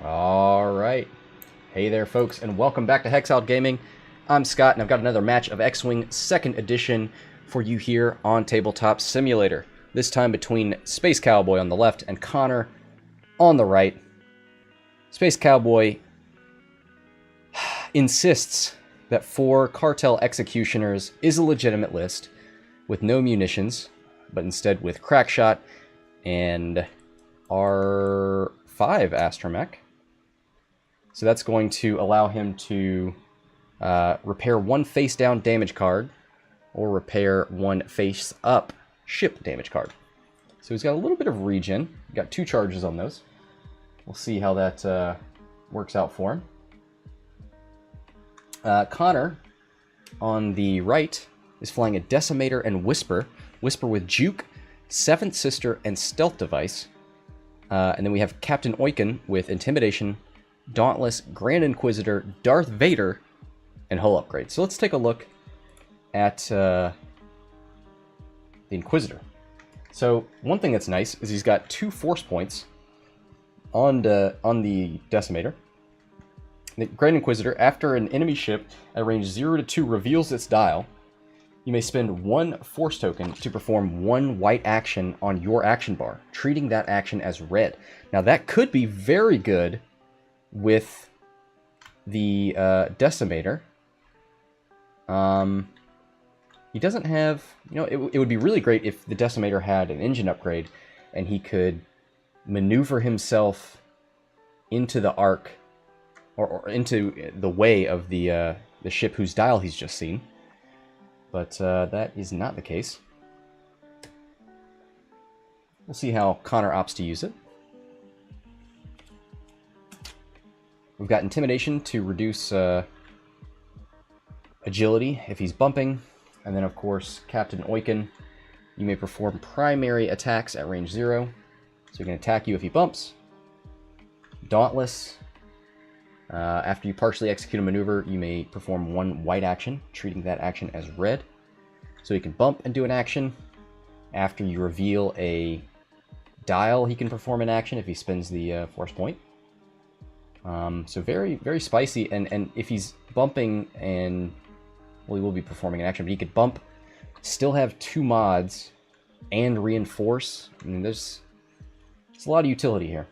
All right. Hey there, folks, and welcome back to Hexiled Gaming. I'm Scott, and I've got another match of X-Wing 2nd Edition for you here on Tabletop Simulator. This time between SpaceCowboy on the left and Connor on the right. SpaceCowboy insists that 4 Cartel executioners is a legitimate list with no munitions, but instead with Crackshot and R5 Astromech. So that's going to allow him to repair 1 face-down damage card or repair 1 face-up ship damage card. So he's got a little bit of regen. We've got 2 charges on those. We'll see how that works out for him. Connor, on the right, is flying a Decimator and Whisper. Whisper with Juke, 7th Sister, and Stealth Device. And then we have Captain Oicunn with Intimidation, Dauntless, Grand Inquisitor, Darth Vader, and hull upgrade. So let's take a look at the Inquisitor. So one thing that's nice is he's got 2 force points on the Decimator. The Grand Inquisitor, after an enemy ship at range 0 to 2 reveals its dial, you may spend 1 force token to perform 1 white action on your action bar, treating that action as red. Now that could be very good with the Decimator. He doesn't have, it would be really great if the Decimator had an engine upgrade and he could maneuver himself into the arc or into the way of the ship whose dial he's just seen. But that is not the case. We'll see how Connor opts to use it. We've got Intimidation to reduce agility if he's bumping. And then, of course, Captain Oicunn. You may perform primary attacks at range 0. So he can attack you if he bumps. Dauntless. After you partially execute a maneuver, you may perform 1 white action, treating that action as red. So he can bump and do an action. After you reveal a dial, he can perform an action if he spends the force point. So very, very spicy, and if he's bumping and, well, he will be performing an action, but he could bump, still have 2 mods, and reinforce. I mean, there's a lot of utility here.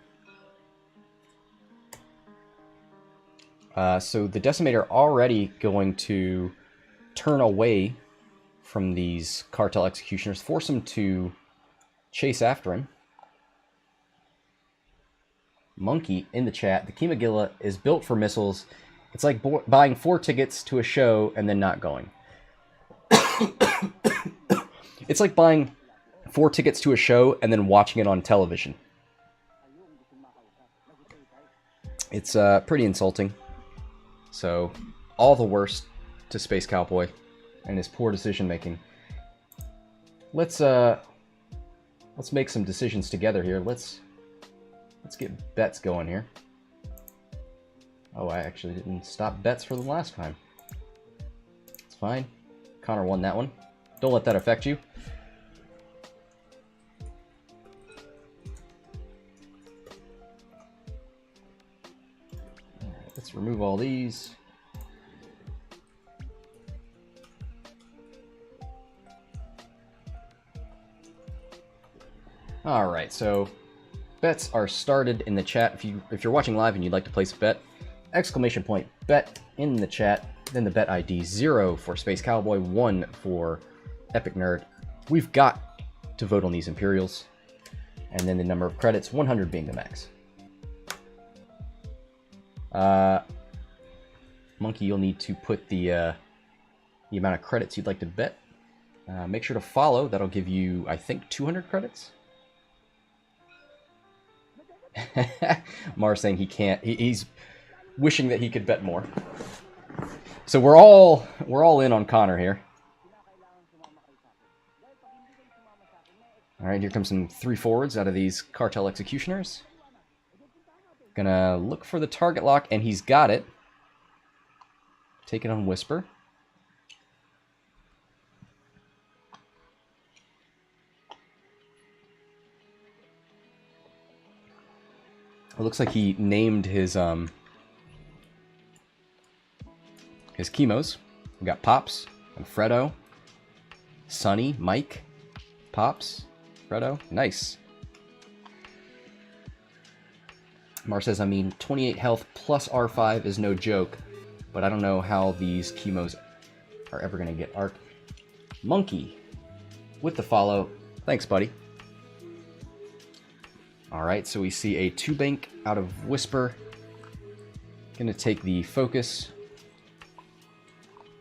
So the Decimator already going to turn away from these Cartel executioners, force them to chase after him. Monkey in the chat, the Kimagilla is built for missiles. It's like buying 4 tickets to a show and then not going. It's like buying 4 tickets to a show and then watching it on television. It's pretty insulting. So, all the worst to SpaceCowboy and his poor decision making. Let's make some decisions together here. Let's get bets going here. Oh, I actually didn't stop bets for the last time. It's fine. Connor won that one. Don't let that affect you. All right, let's remove all these. All right, so bets are started in the chat. If you're watching live and you'd like to place a bet, exclamation point bet in the chat. Then the bet ID 0 for SpaceCowboy, 1 for EpicNerd. We've got to vote on these Imperials, and then the number of credits, 100 being the max. Monkey, you'll need to put the amount of credits you'd like to bet. Make sure to follow. That'll give you, I think, 200 credits. Mar's saying he can't. He's wishing that he could bet more. So we're all in on Connor here. All right, here comes some 3 forwards out of these Cartel executioners. Gonna look for the target lock, and he's got it. Take it on Whisper. It looks like he named his chemos. We got Pops and Fredo, Sonny, Mike, Pops, Fredo. Nice. Mar says, I mean, 28 health plus R5 is no joke, but I don't know how these chemos are ever going to get Arc. Monkey with the follow. Thanks, buddy. Alright, so we see a 2-bank out of Whisper. Going to take the focus.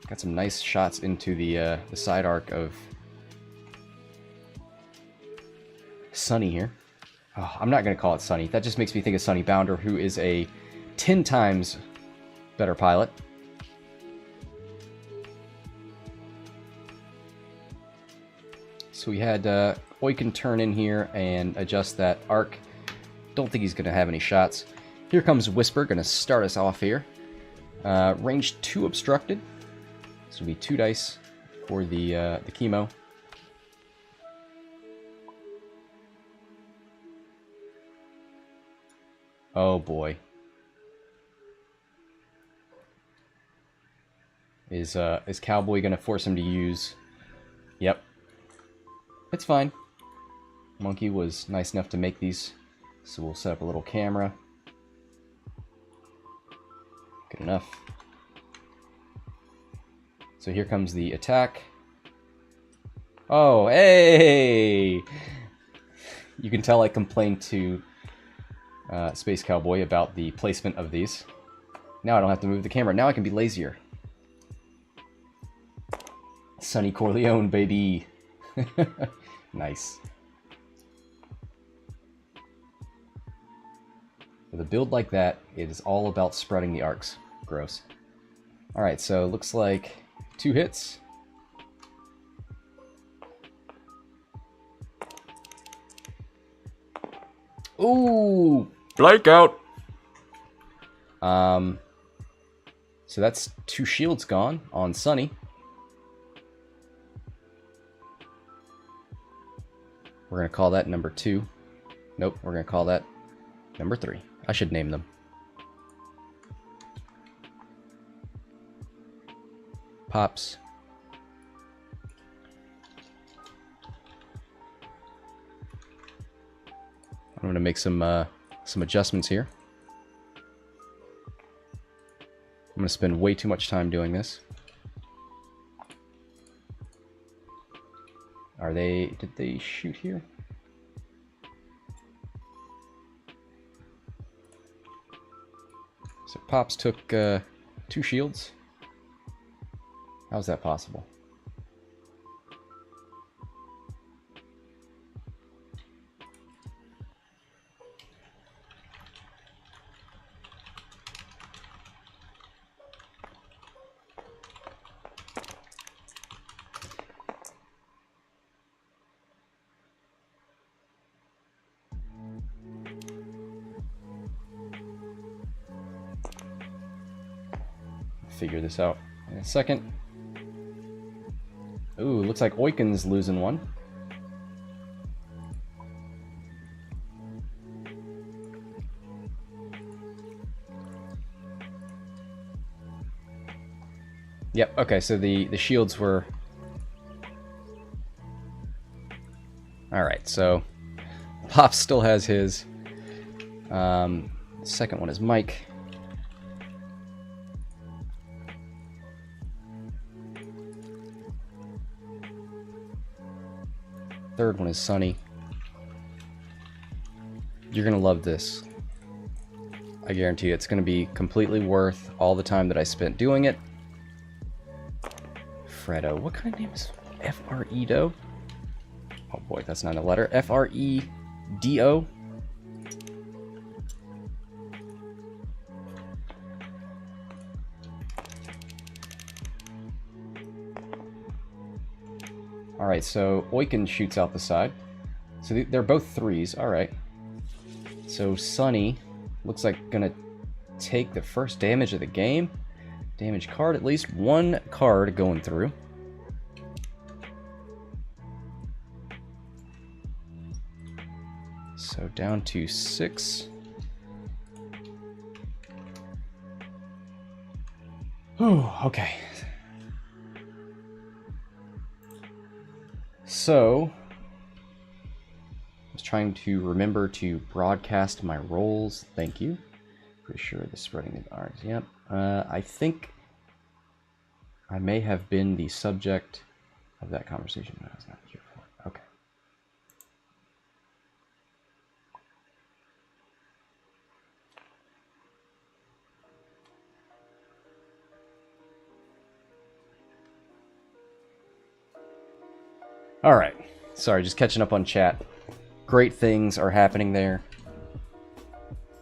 Got some nice shots into the side arc of Sunny here. Oh, I'm not going to call it Sunny. That just makes me think of Sunny Bounder, who is a 10 times better pilot. So we had Oicunn turn in here and adjust that arc. Don't think he's going to have any shots. Here comes Whisper, going to start us off here. Range 2 obstructed. This will be 2 dice for the chemo. Oh boy. Is Cowboy gonna force him to use? Yep. It's fine. Monkey was nice enough to make these, so we'll set up a little camera. Good enough. So here comes the attack. Oh, hey! You can tell I complained to SpaceCowboy about the placement of these. Now I don't have to move the camera. Now I can be lazier. Sonny Corleone, baby. Nice. With a build like that, it is all about spreading the arcs. Gross. Alright, so looks like 2 hits. Ooh! Blank out! So that's 2 shields gone on Sunny. We're going to call that number 2. Nope, we're going to call that number 3. I should name them. Pops. I'm going to make some adjustments here. I'm going to spend way too much time doing this. Did they shoot here? So Pops took 2 shields. How's that possible? Figure this out in a second. Ooh, looks like Oicunn's losing one. Yep, okay, so the shields were... Alright, so Pop still has his. Second one is Mike. Third one is Sunny. You're gonna love this. I guarantee you, it's gonna be completely worth all the time that I spent doing it. Fredo. What kind of name is F-R-E-Do? Oh boy, that's not a letter. F-R-E-D-O? Alright, so Oicunn shoots out the side. So they're both 3s, alright. So Sunny looks like gonna take the first damage of the game. Damage card, at least 1 card going through. So down to 6. Okay. So, I was trying to remember to broadcast my roles. Thank you. Pretty sure the spreading of ours. Yep. I think I may have been the subject of that conversation that I was not here for. Okay. All right. Sorry, just catching up on chat. Great things are happening there.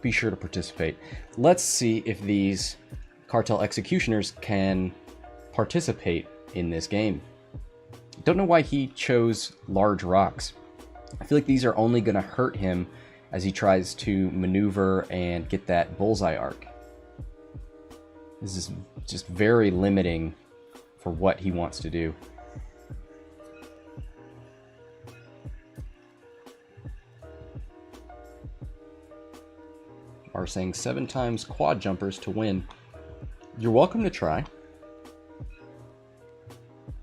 Be sure to participate. Let's see if these cartel executioners can participate in this game. Don't know why he chose large rocks. I feel like these are only going to hurt him as he tries to maneuver and get that bullseye arc. This is just very limiting for what he wants to do. Are saying 7 times quad jumpers to win. You're welcome to try.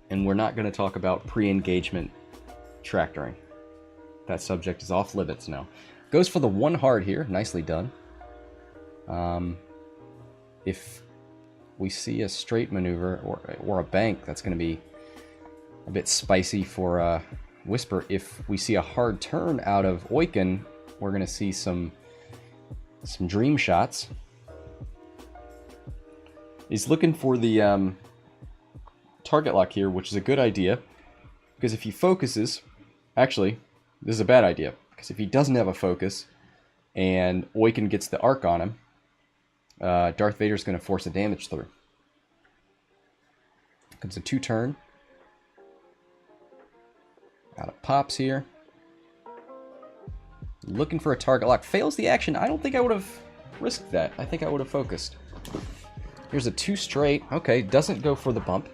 And we're not going to talk about pre-engagement tractoring. That subject is off limits now. Goes for the 1 hard here. Nicely done. If we see a straight maneuver or a bank, that's going to be a bit spicy for Whisper. If we see a hard turn out of Oicunn, we're going to see some dream shots. He's looking for the target lock here, which is a good idea, because if he focuses, actually, this is a bad idea, because if he doesn't have a focus and Oicunn gets the arc on him, Darth Vader's going to force a damage through. Comes a 2-turn. Out of pops here. Looking for a target lock. Fails the action. I don't think I would have risked that. I think I would have focused. Here's a 2 straight. Okay, doesn't go for the bump.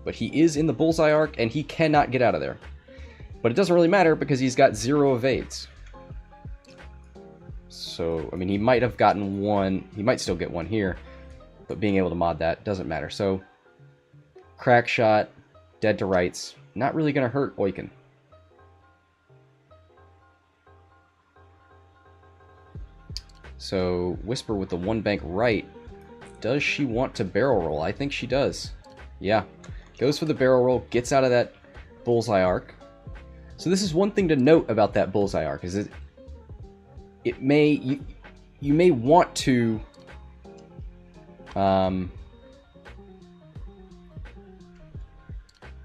But he is in the bullseye arc, and he cannot get out of there. But it doesn't really matter because he's got 0 evades. So, I mean, he might have gotten 1. He might still get 1 here. But being able to mod that doesn't matter. So, crack shot, dead to rights. Not really going to hurt Oicunn. So, Whisper with the 1 bank right. Does she want to barrel roll? I think she does. Yeah. Goes for the barrel roll, gets out of that bullseye arc. So this is one thing to note about that bullseye arc, is it may... You may want to...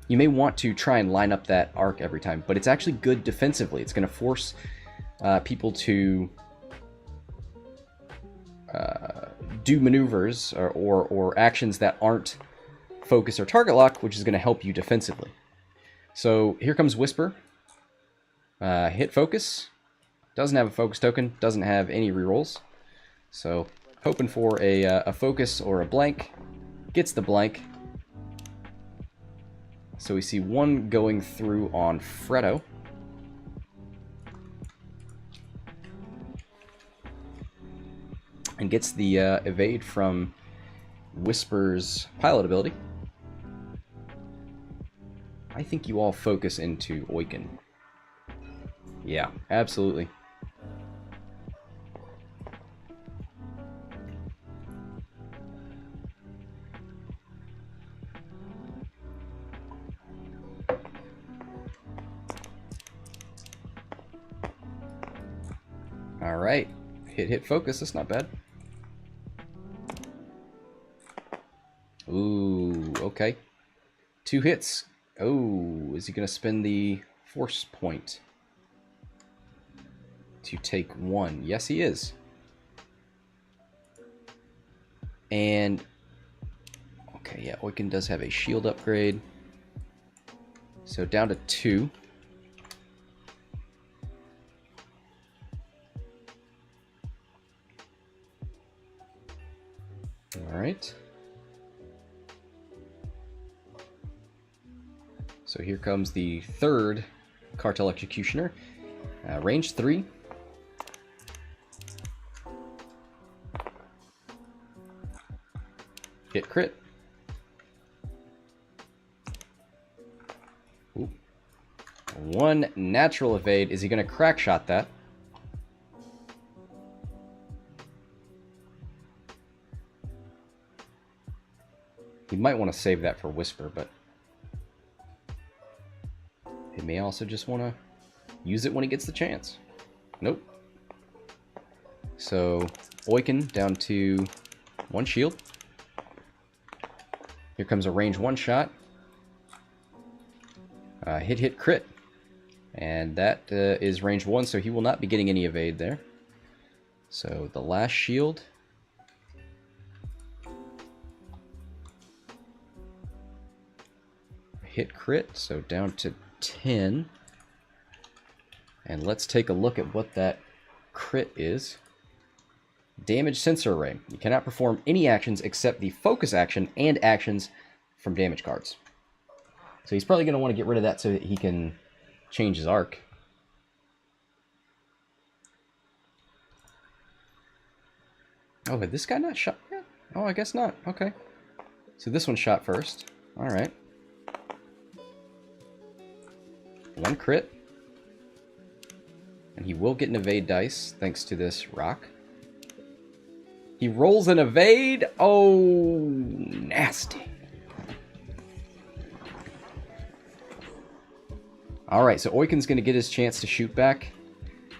you may want to try and line up that arc every time, but it's actually good defensively. It's going to force people to... do maneuvers or actions that aren't focus or target lock, which is going to help you defensively. So here comes Whisper. Hit focus. Doesn't have a focus token. Doesn't have any rerolls. So hoping for a focus or a blank. Gets the blank. So we see 1 going through on Freddo. And gets the evade from Whisper's pilot ability. I think you all focus into Oicunn. Yeah, absolutely. All right. Hit focus. That's not bad. Ooh, okay. 2 hits. Oh, is he going to spend the force point to take 1? Yes, he is. And, okay, yeah, Oicunn does have a shield upgrade. So down to 2. All right. So here comes the 3rd Cartel Executioner. Range 3. Hit crit. Ooh. One natural evade. Is he going to crack shot that? He might want to save that for Whisper, but he may also just want to use it when he gets the chance. Nope. So Oicunn down to 1 shield. Here comes a range 1 shot. Hit, crit. And that is range 1, so he will not be getting any evade there. So the last shield. Hit crit, so down to 10. And let's take a look at what that crit is. Damage sensor array. You cannot perform any actions except the focus action and actions from damage cards. So he's probably going to want to get rid of that so that he can change his arc. Oh, had this guy not shot yet? Oh, I guess not. Okay. So this one shot first. Alright. 1 crit. And he will get an evade dice thanks to this rock. He rolls an evade. Oh, nasty. Alright, so Oicunn's going to get his chance to shoot back.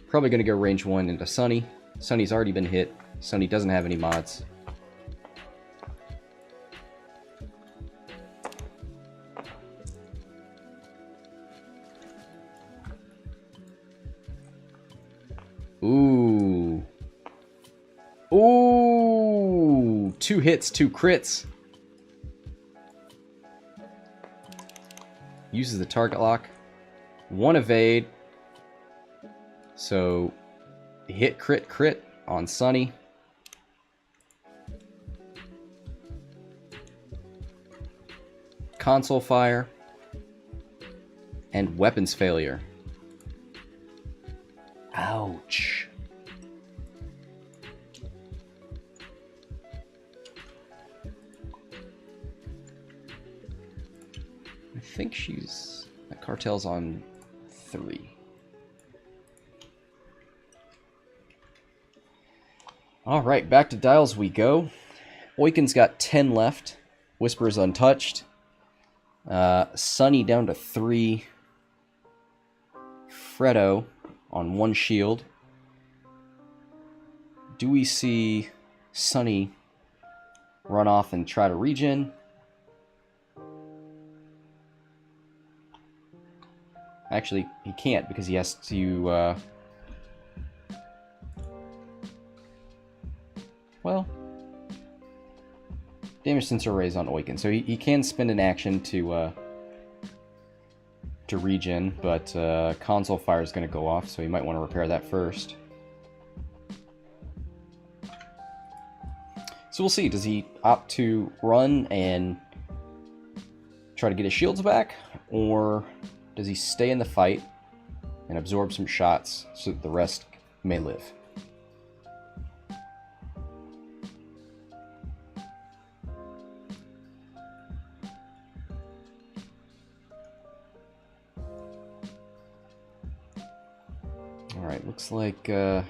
Probably going to go range 1 into Sunny. Sunny's already been hit. Sunny doesn't have any mods. Ooh. Ooh. 2 hits, 2 crits. Uses the target lock. 1 evade. So, hit, crit on Sunny. Console fire. And weapons failure. Ouch. I think she's... That Cartel's on 3. Alright, back to dials we go. Oicunn's got 10 left. Whisper's untouched. Sunny down to 3. Freddo on 1 shield. Do we see Sunny run off and try to regen? Actually, he can't because he has to... Well, damage sensor arrays on Oicunn, so he can spend an action to regen, but console fire is going to go off, so he might want to repair that first. So we'll see. Does he opt to run and try to get his shields back, or does he stay in the fight and absorb some shots so that the rest may live? Alright, looks like we're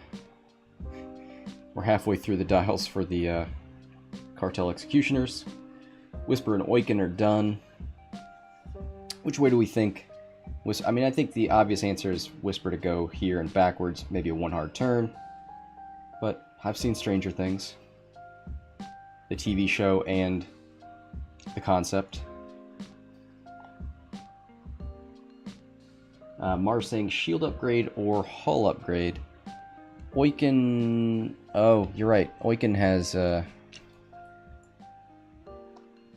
halfway through the dials for the Cartel Executioners. Whisper and Oicunn are done. Which way do we think? I mean, I think the obvious answer is Whisper to go here and backwards, maybe a 1 hard turn. But I've seen stranger things. The TV show and the concept. Mars saying shield upgrade or hull upgrade. Oicunn... Oh, you're right. Oicunn has... Oh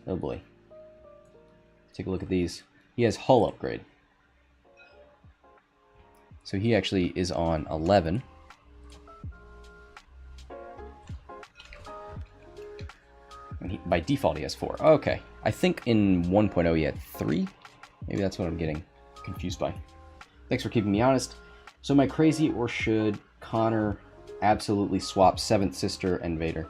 boy. Take a look at these. He has hull upgrade. So he actually is on 11. And by default he has 4. Okay. I think in 1.0 he had 3. Maybe that's what I'm getting confused by. Thanks for keeping me honest. So am I crazy, or should Connor absolutely swap 7th Sister and Vader?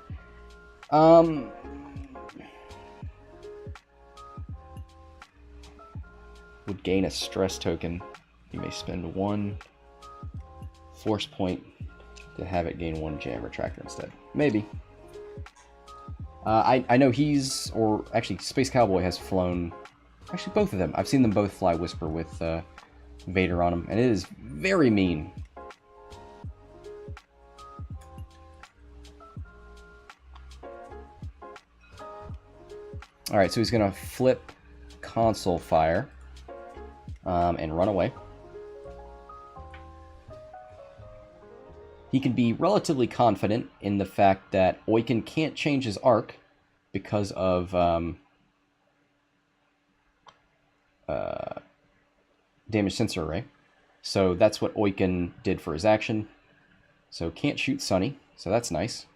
would gain a stress token. You may spend 1 force point to have it gain 1 jam retractor instead. Maybe. I know he's, or actually SpaceCowboy has flown, actually both of them. I've seen them both fly Whisper with Vader on them, and it is very mean. Alright, so he's going to flip console fire and run away. He can be relatively confident in the fact that Oicunn can't change his arc because of damage sensor array. So that's what Oicunn did for his action. So can't shoot Sunny, so that's nice.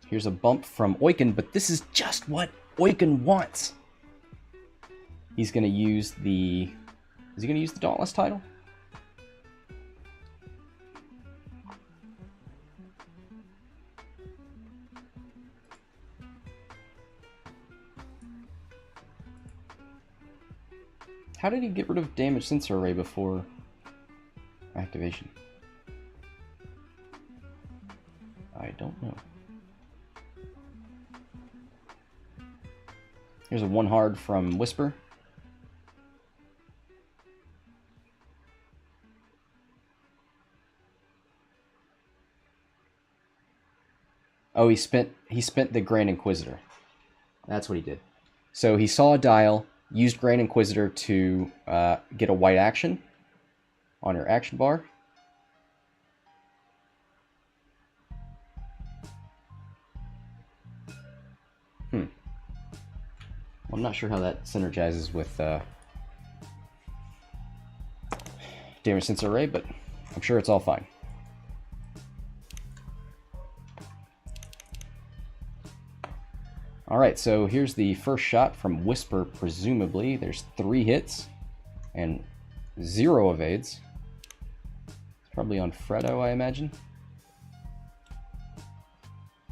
Here's a bump from Oicunn, but this is just what Oicunn wants. He's going to use the... Is he going to use the Dauntless title? How did he get rid of damage sensor array before activation? I don't know. Here's a 1 hard from Whisper. Oh, he spent the Grand Inquisitor. That's what he did. So he saw a dial, used Grand Inquisitor to get a white action on your action bar. Well, I'm not sure how that synergizes with damage sensor array, but I'm sure it's all fine. Alright, so here's the first shot from Whisper, presumably. There's 3 hits and 0 evades. It's probably on Fredo, I imagine.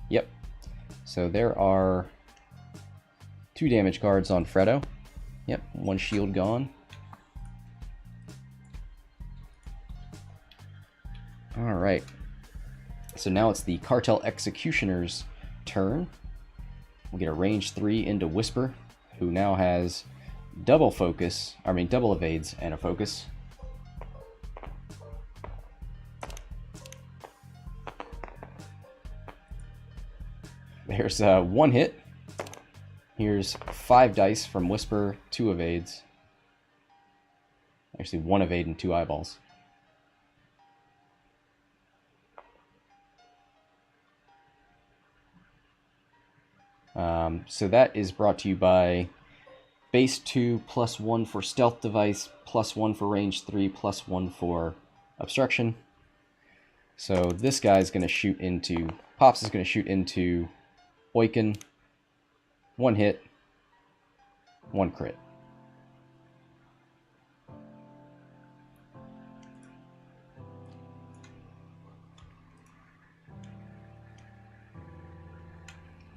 Yep. So there are 2 damage cards on Fredo. Yep, 1 shield gone. Alright. So now it's the Cartel Executioner's turn. We'll get a range 3 into Whisper, who now has double evades and a focus. There's 1 hit. Here's 5 dice from Whisper, 2 evades. Actually, 1 evade and 2 eyeballs. So that is brought to you by base 2 plus 1 for stealth device, plus 1 for range 3, plus 1 for obstruction. So this guy's going to shoot into, Pops is going to shoot into Oicunn. 1 hit, 1 crit.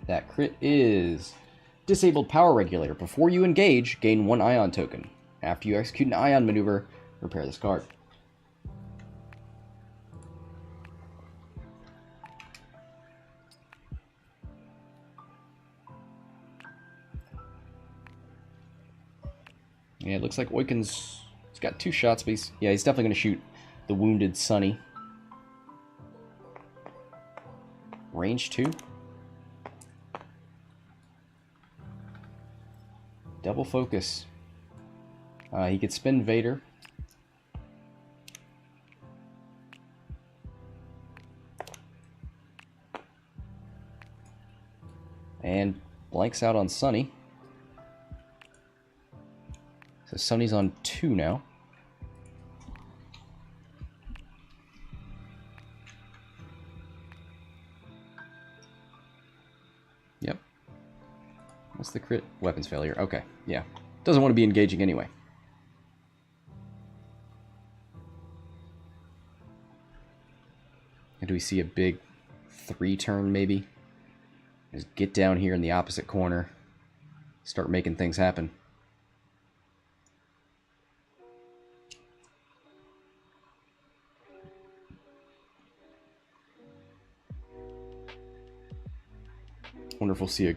That crit is Disabled Power Regulator. Before you engage, gain 1 Ion token. After you execute an Ion maneuver, repair this card. Yeah, it looks like Oicunn's he's got 2 shots, but he's definitely going to shoot the wounded Sunny. Range 2. Double focus. He could spin Vader. And blanks out on Sunny. So Sunny's on 2 now. Yep. What's the crit? Weapons failure. Okay, yeah. Doesn't want to be engaging anyway. And do we see a big 3 turn maybe? Just get down here in the opposite corner. start making things happen. Wonder if we'll see a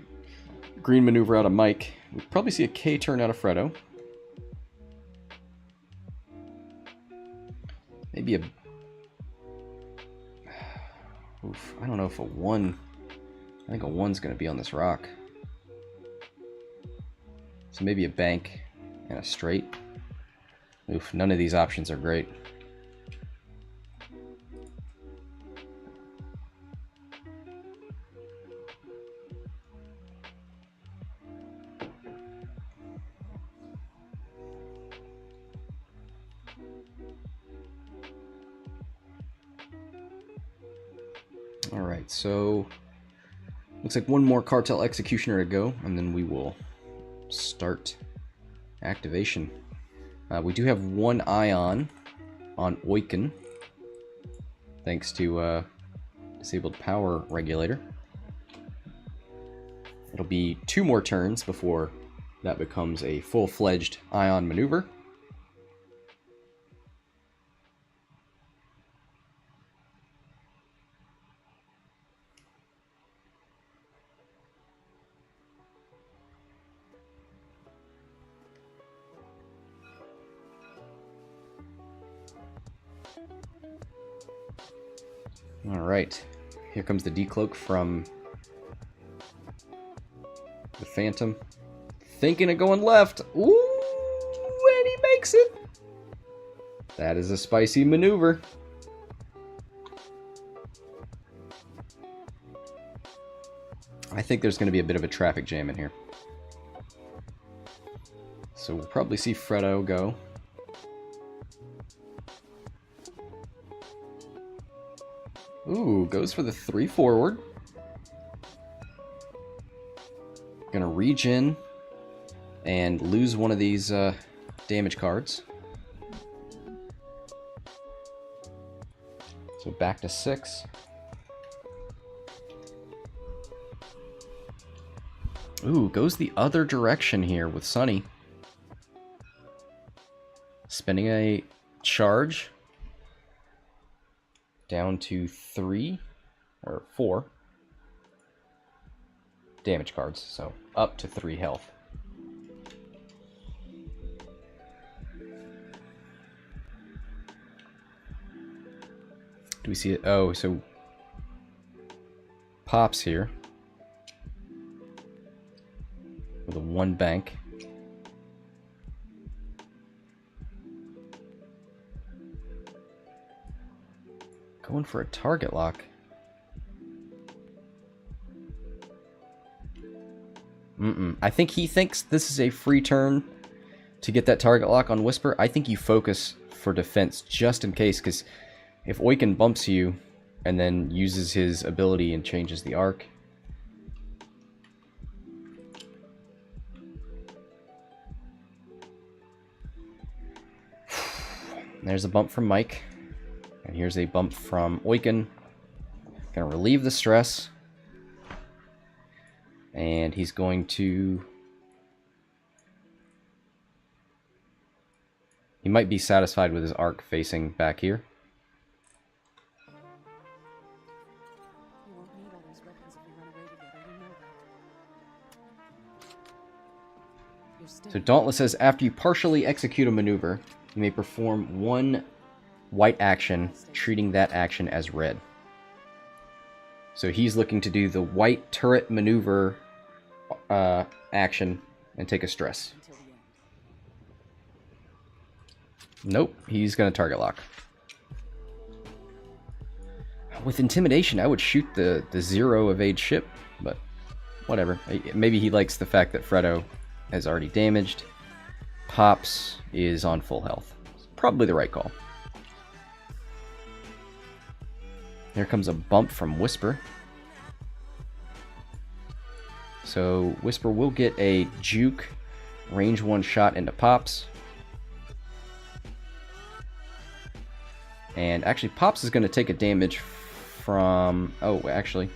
green maneuver out of Mike. We'll probably see a K turn out of Fredo. Maybe a... Oof, I don't know if a 1... I think a 1's going to be on this rock. So maybe a bank and a straight. Oof, none of these options are great. Alright, so looks like one more Cartel Executioner to go, and then we will start activation. We do have one ion on Oicunn, thanks to disabled power regulator. It'll be 2 more turns before that becomes a full-fledged ion maneuver. Alright, here comes the decloak from the Phantom. Thinking of going left. Ooh, and he makes it! That is a spicy maneuver. I think there's going to be a bit of a traffic jam in here. So we'll probably see Fredo go. Ooh, goes for the 3 forward. Gonna regen and lose one of these damage cards. So back to 6. Ooh, goes the other direction here with Sunny. Spending a charge. Down to 3 or 4 damage cards, so up to 3 health. Do we see it? Oh, so Pops here with a 1 bank. Going for a target lock. I think he thinks this is a free turn to get that target lock on Whisper. I think you focus for defense just in case, because if Oicunn bumps you and then uses his ability and changes the arc. There's a bump from Mike. And here's a bump from Oicunn. Gonna relieve the stress. And he's going to... He might be satisfied with his arc facing back here. So Dauntless says, after you partially execute a maneuver, you may perform 1 white action, treating that action as red. So he's looking to do the white turret maneuver action and take a stress. Nope, he's going to target lock. With Intimidation, I would shoot the 0 evade ship, but whatever. Maybe he likes the fact that Fredo has already damaged. Pops is on full health. Probably the right call. Here comes a bump from Whisper. So Whisper will get a juke range 1 shot into Pops. And actually Pops is going to take a damage from... Oh, actually.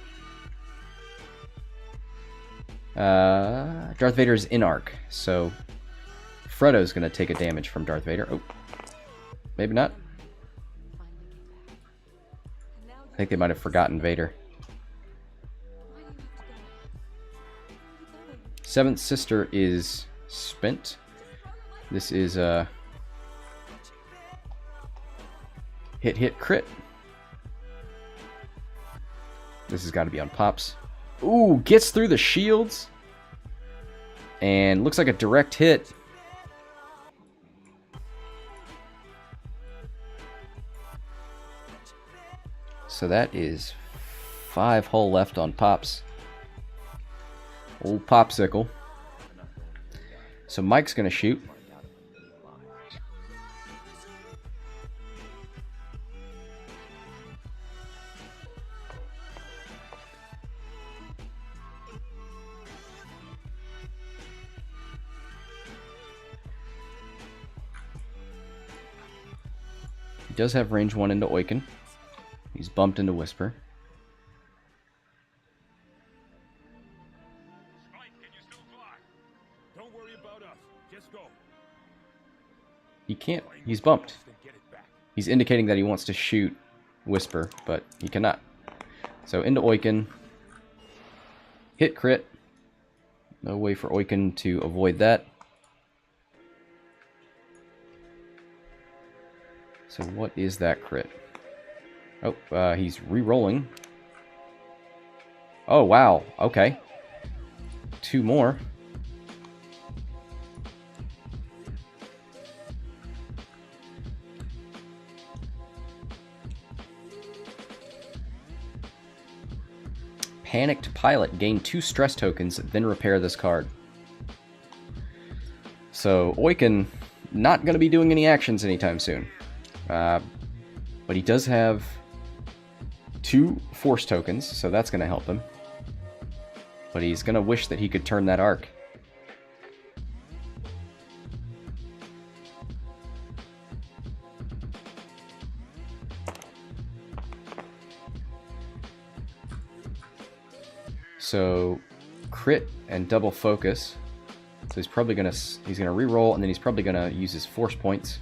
Darth Vader's in arc, so Frodo's going to take a damage from Darth Vader. Oh, maybe not. I think they might have forgotten Vader. Seventh Sister is spent. This is a hit crit. This has got to be on Pops. Ooh, gets through the shields. And looks like a direct hit. So that is 5 hull left on Pops. Old Popsicle. So Mike's going to shoot. He does have range 1 into Oicunn. He's bumped into Whisper. He can't. He's bumped. He's indicating that he wants to shoot Whisper, but he cannot. So into Oicunn. Hit crit. No way for Oicunn to avoid that. So what is that crit? Oh, he's re-rolling. Oh, wow. Okay. 2 more. Panicked Pilot. Gain 2 stress tokens, then repair this card. So, Oicunn not going to be doing any actions anytime soon. But he does have 2 force tokens, so that's going to help him. But he's going to wish that he could turn that arc. So crit and double focus. So he's probably gonna re-roll, and then he's probably gonna use his force points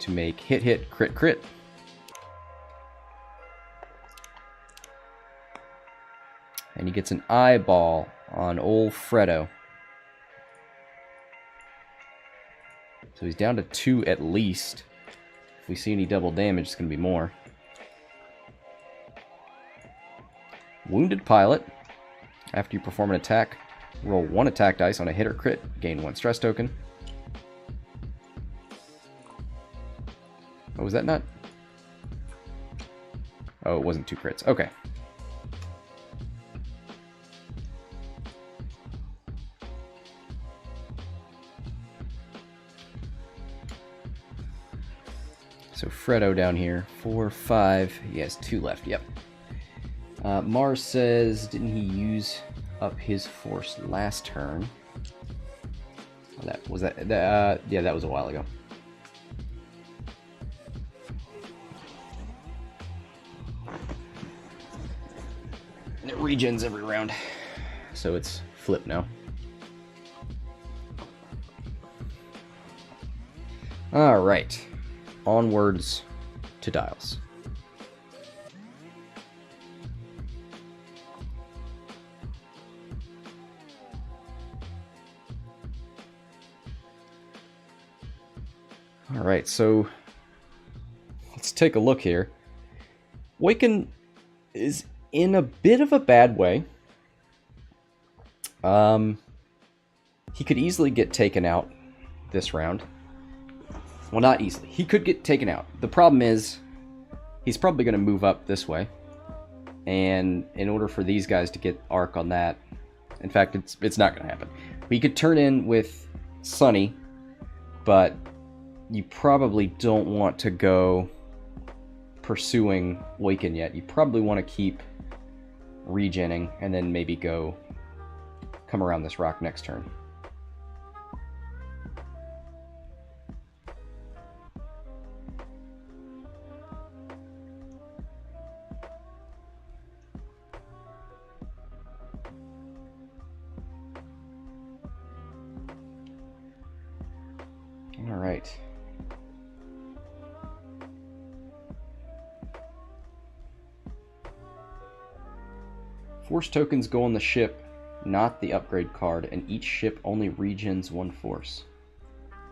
to make hit crit. And he gets an eyeball on old Frodo. So he's down to 2 at least. If we see any double damage, it's gonna be more. Wounded Pilot. After you perform an attack, roll 1 attack dice on a hit or crit, gain 1 stress token. Oh, was that not? Oh, it wasn't 2 crits. Okay. So Frodo down here, 4, 5. He has 2 left. Yep. Mars says, didn't he use up his force last turn? Yeah, that was a while ago. And it regens every round, so it's flip now. All right, onwards to Dials. All right, so let's take a look here. Oicunn is in a bit of a bad way. He could easily get taken out this round. Well, not easily. He could get taken out. The problem is he's probably going to move up this way. And in order for these guys to get arc on that, in fact, it's not going to happen. We could turn in with Sunny, but you probably don't want to go pursuing Oicunn yet. You probably want to keep regenning and then maybe come around this rock next turn. Force tokens go on the ship, not the upgrade card, and each ship only regens 1 force.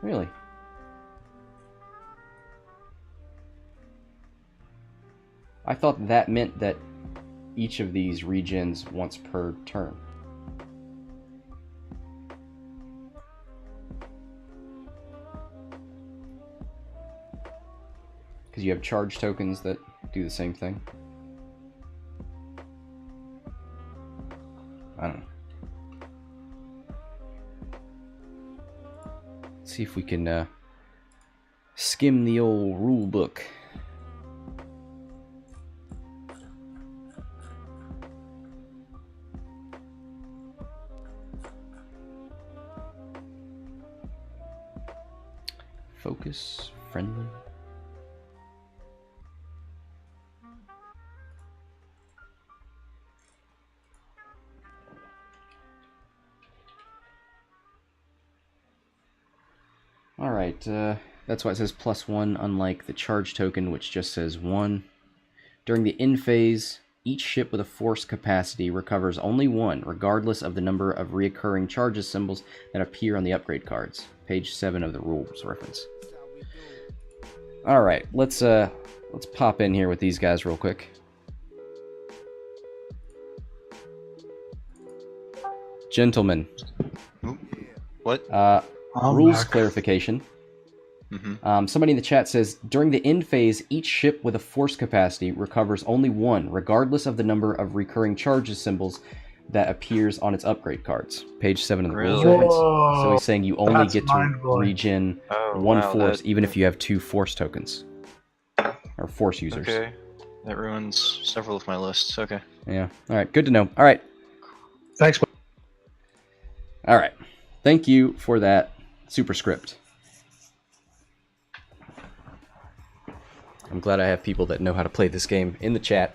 Really? I thought that meant that each of these regens once per turn. Because you have charge tokens that do the same thing. I don't know. Let's see if we can skim the old rule book. Focus, friendly. Alright, that's why it says +1, unlike the charge token, which just says 1. During the end phase, each ship with a force capacity recovers only 1, regardless of the number of reoccurring charges symbols that appear on the upgrade cards. Page 7 of the rules reference. Alright, let's pop in here with these guys real quick. Gentlemen. What? Rules clarification. Somebody in the chat says, during the end phase, each ship with a force capacity recovers only 1, regardless of the number of recurring charges symbols that appears on its upgrade cards. Page 7 of the rules reference. So he's saying you only get to regen 1 force, even if you have 2 force tokens. Or force users. Okay. That ruins several of my lists. Okay. Yeah. Alright, good to know. Alright. Thanks. Alright. Thank you for that superscript. I'm glad I have people that know how to play this game in the chat.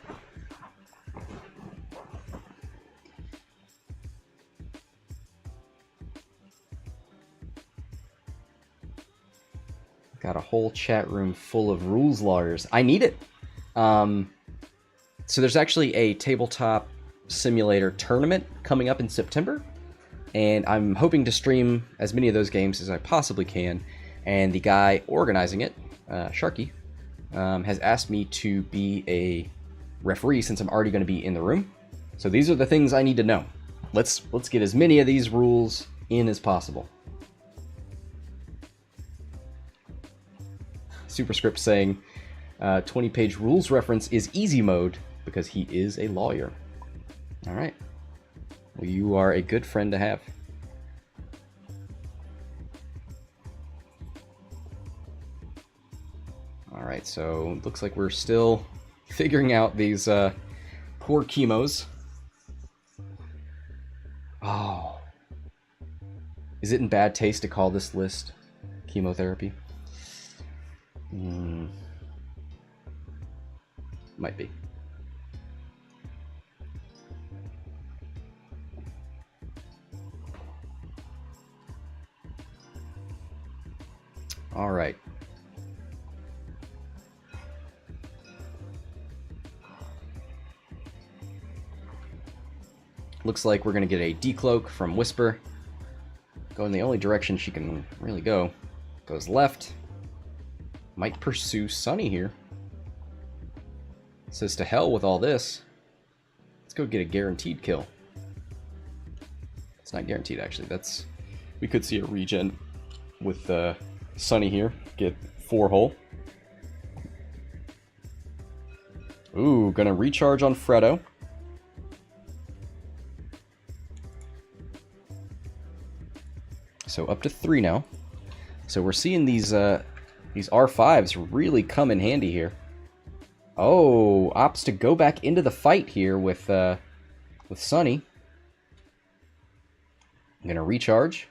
Got a whole chat room full of rules lawyers. I need it. So there's actually a tabletop simulator tournament coming up in September. And I'm hoping to stream as many of those games as I possibly can. And the guy organizing it, Sharky, has asked me to be a referee since I'm already going to be in the room. So these are the things I need to know. Let's get as many of these rules in as possible. Superscript saying 20-page rules reference is easy mode because he is a lawyer. All right. Well, you are a good friend to have. Alright, so looks like we're still figuring out these poor chemos. Oh. Is it in bad taste to call this list chemotherapy? Might be. All right. Looks like we're going to get a decloak from Whisper. Go in the only direction she can really go. Goes left. Might pursue Sunny here. Says to hell with all this. Let's go get a guaranteed kill. It's not guaranteed, actually. We could see a regen with Sunny here. Get 4 hull. Ooh, gonna recharge on Freddo. So up to 3 now. So we're seeing these R5s really come in handy here. Oh, opts to go back into the fight here with Sunny. I'm gonna recharge.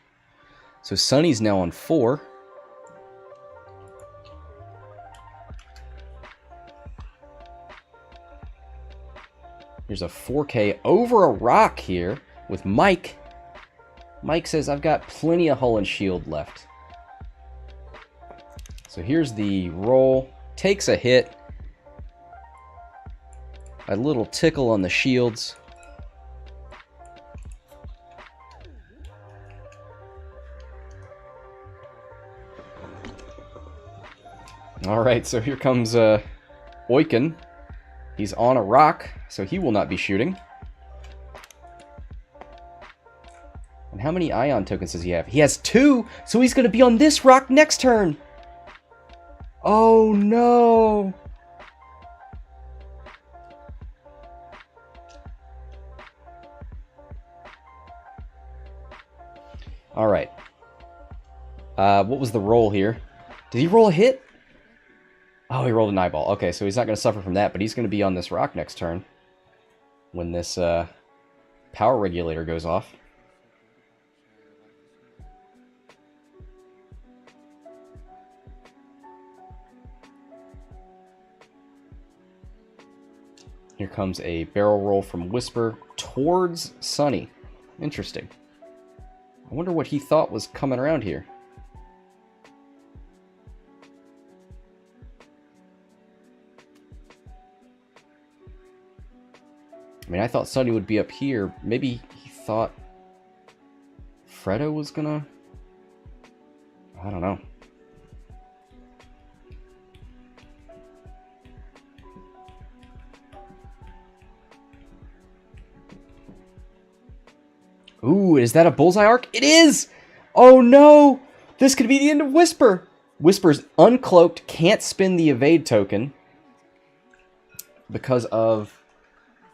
So Sunny's now on 4. There's a 4K over a rock here with Mike. Mike says, I've got plenty of hull and shield left. So here's the roll. Takes a hit. A little tickle on the shields. Alright, so here comes Oicunn. He's on a rock, so he will not be shooting. And how many ion tokens does he have? He has 2, so he's going to be on this rock next turn. Oh no. Alright. What was the roll here? Did he roll a hit? Oh, he rolled an eyeball. Okay, so he's not going to suffer from that, but he's going to be on this rock next turn when this power regulator goes off. Here comes a barrel roll from Whisper towards Sunny. Interesting. I wonder what he thought was coming around here. I mean, I thought Sunny would be up here. Maybe he thought Fredo was gonna... I don't know. Ooh, is that a bullseye arc? It is! Oh no! This could be the end of Whisper! Whisper's uncloaked, can't spin the evade token because of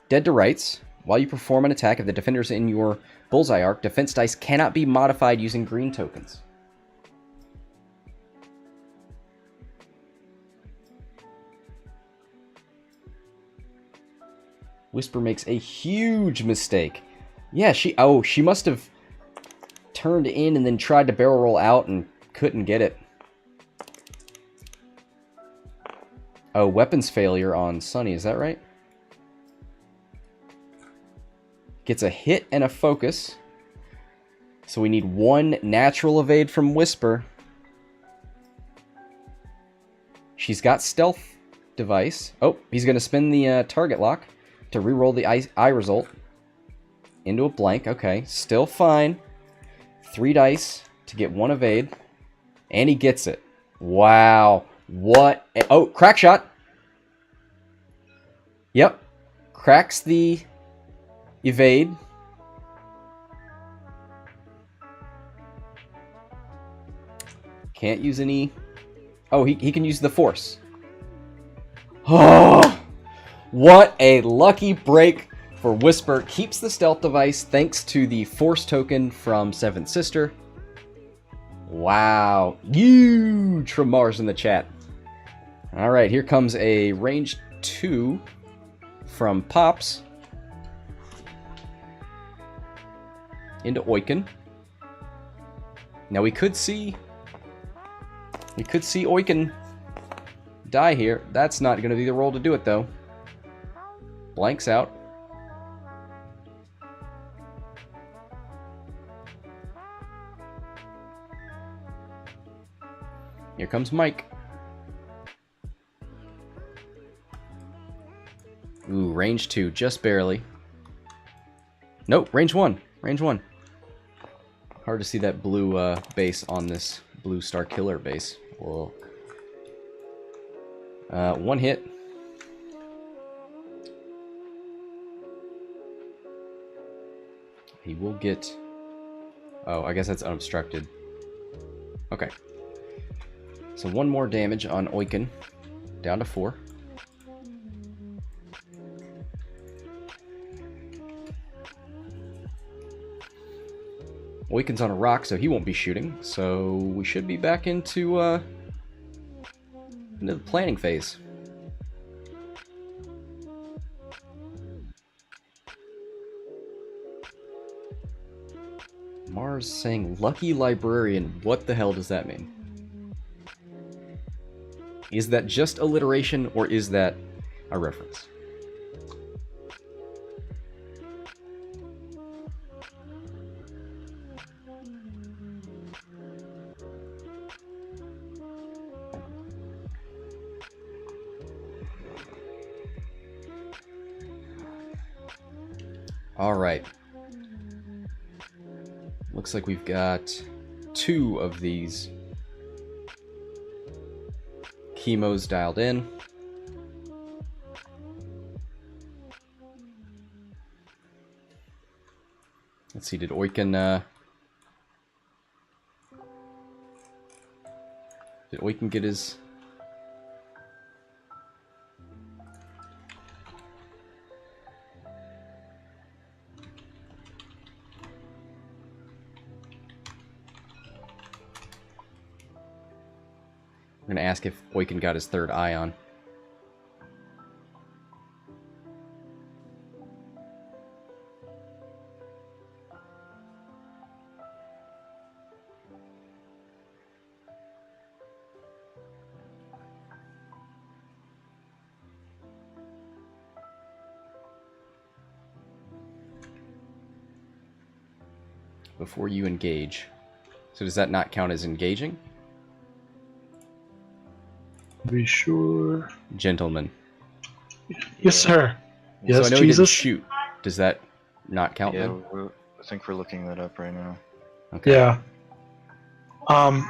Dead to Rights. While you perform an attack, if the defender's in your bullseye arc, defense dice cannot be modified using green tokens. Whisper makes a huge mistake. Yeah, she must have turned in and then tried to barrel roll out and couldn't get it. Oh, weapons failure on Sunny, is that right? Gets a hit and a focus. So we need 1 natural evade from Whisper. She's got stealth device. Oh, he's going to spin the target lock to reroll the eye result. Into a blank. Okay, still fine. 3 dice to get 1 evade. And he gets it. Wow. What? Oh, crack shot. Yep. Cracks the evade. Can't use any... Oh, he can use the force. Oh! What a lucky break for Whisper. Keeps the stealth device thanks to the force token from Seventh Sister. Wow. Huge from Mars in the chat. Alright, here comes a range 2 from Pops. Into Oicunn. Now we could see Oicunn die here. That's not going to be the roll to do it though. Blanks out. Here comes Mike. Ooh, range 2, just barely. Nope, range 1. Range 1. Hard to see that blue base on this blue Star Killer base. Whoa. 1 hit. He will get... Oh, I guess that's unobstructed. Okay. So 1 more damage on Oicunn. Down to 4. Oicunn's on a rock, so he won't be shooting. So we should be back into the planning phase. Mars saying Lucky Librarian. What the hell does that mean? Is that just alliteration, or is that a reference? All right. Looks like we've got 2 of these chemo's dialed in. Let's see, did Oicunn get his... I'm gonna ask if Oicunn got his third ion. Before you engage. So does that not count as engaging? Be sure. Gentlemen. Yes, sir. Yes, so I know Jesus. he didn't shoot. Does that not count Yeah, then? I think we're looking that up right now. Okay. Yeah. All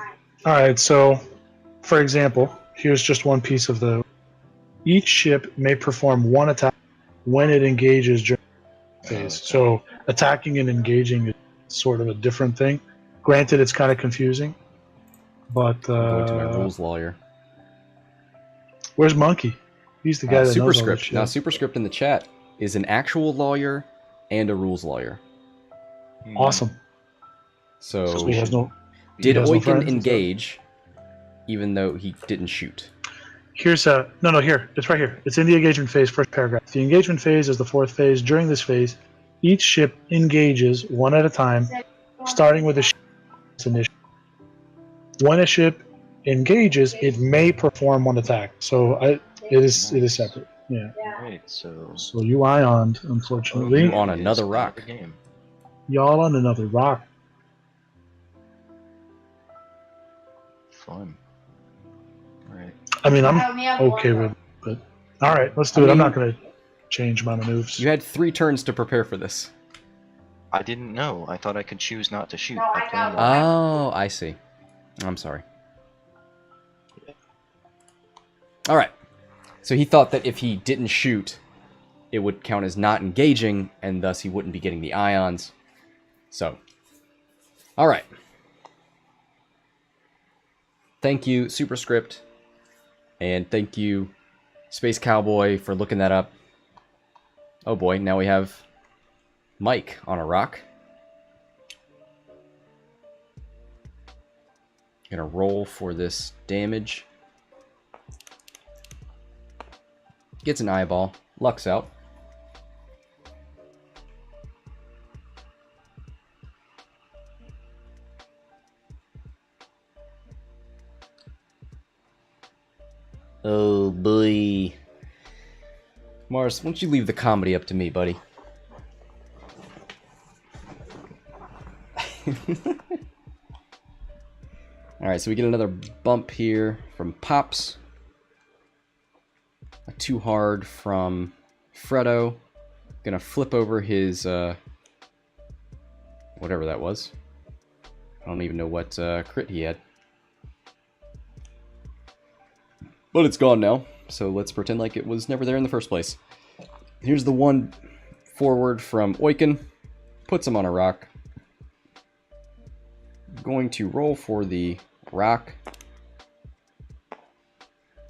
right. So, for example, here's just one piece of the. Each ship may perform one attack when it engages during the phase. Okay. So, attacking and engaging is sort of a different thing. Granted, it's kind of confusing, but I'm going to my rules lawyer. where's Monkey? He's the guy that knows all this Superscript. shit. Now, Superscript in the chat is an actual lawyer and a rules lawyer. Awesome. So, So he has no. he did has no Oicunn friends and stuff? engage, even though he didn't shoot? Here's no here. It's right here. It's in the engagement phase, first paragraph. The engagement phase is the fourth phase. During this phase, each ship engages one at a time, starting with a ship's initiative. When a ship engages, it may perform one attack. So it is separate. Yeah. Right, so So you ioned, unfortunately. You on another rock. Game. Y'all on another rock. Fun. Right. I mean, I'm okay with it, but all right, let's do it. I'm not going to change my maneuvers. You had 3 turns to prepare for this. I didn't know. I thought I could choose not to shoot. No, I I planned got on- Oh, I see. I'm sorry. All right. So he thought that if he didn't shoot, it would count as not engaging, and thus he wouldn't be getting the ions. So, all right. Thank you, Superscript, and thank you, SpaceCowboy, for looking that up. Oh boy, now we have Mike on a rock. Gonna roll for this damage. Gets an eyeball. Lucks out. Oh boy. Mars, why don't you leave the comedy up to me, buddy? Alright, so we get another bump here from Pops. A 2 hard from Freddo. Gonna flip over his, whatever that was. I don't even know what crit he had. But it's gone now, so let's pretend like it was never there in the first place. Here's the 1 forward from Oicunn. Puts him on a rock. Going to roll for the rock.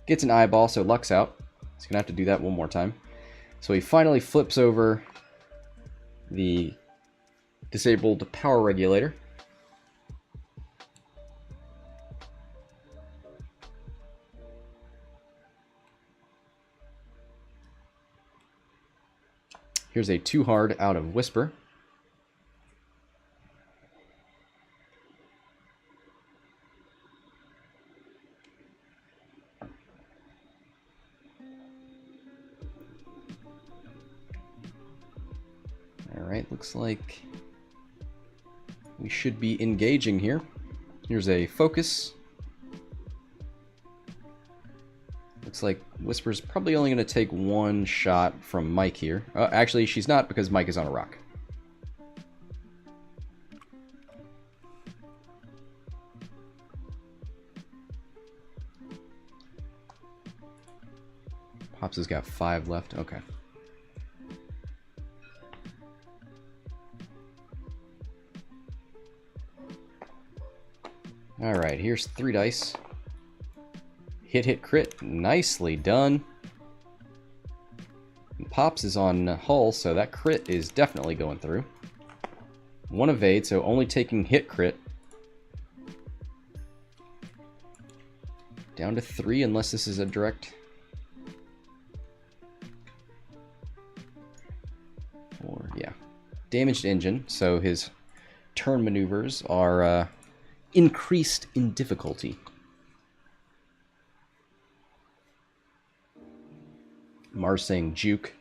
Gets an eyeball, so lucks out. He's going to have to do that one more time. So he finally flips over the disabled power regulator. Here's a 2 hard out of Whisper. Alright, looks like we should be engaging here. Here's a focus. Looks like Whisper's probably only going to take 1 shot from Mike here. Actually, she's not, because Mike is on a rock. Pops has got 5 left. Okay. Alright, here's 3 dice. Hit, hit, crit. Nicely done. And Pops is on hull, so that crit is definitely going through. 1 evade, so only taking hit crit. Down to 3 unless this is a direct. Or, yeah. Damaged engine, so his turn maneuvers are increased in difficulty. Mars saying juke.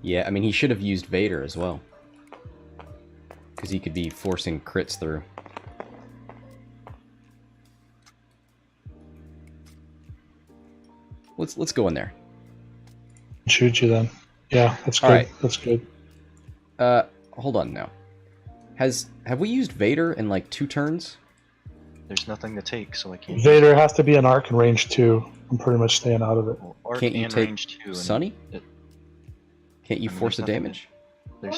Yeah, I mean, he should have used Vader as well. Because he could be forcing crits through. Let's go in there. Shoot you then. Yeah, that's good. Alright. That's good. Hold on now. Have we used Vader in like 2 turns? There's nothing to take, so I can't. Vader has to be an arc in range 2. I'm pretty much staying out of it. Well, arc Can't you and take range 2. And Sunny? it- Can't you I mean, force a there's nothing damage?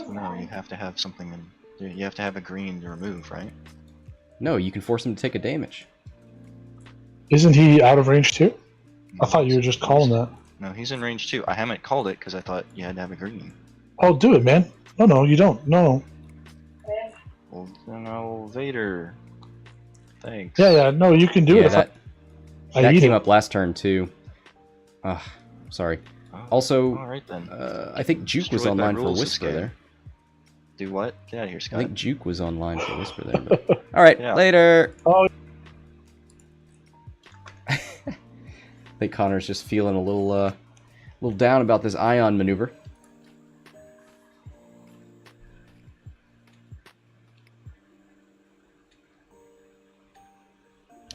no, you have to have something in. You have to have a green to remove, right? No, you can force him to take a damage. Isn't he out of range 2? I No, thought you were he's- just calling that. No, he's in range 2. I haven't called it because I thought you had to have a green. Oh, do it, man. No, you don't. No. Well, no, Vader. Thanks. Yeah. No, you can do Yeah, it. that I eat came it. up last turn too. Sorry. Oh, Also, all right then. I think Juke was Destroyed by online for rules Whisper instead. there. Do what? Get out of here, I Scott. think Juke was online for Whisper there. But... All right, Yeah. later. Oh. I think Connor's just feeling a little down about this ion maneuver.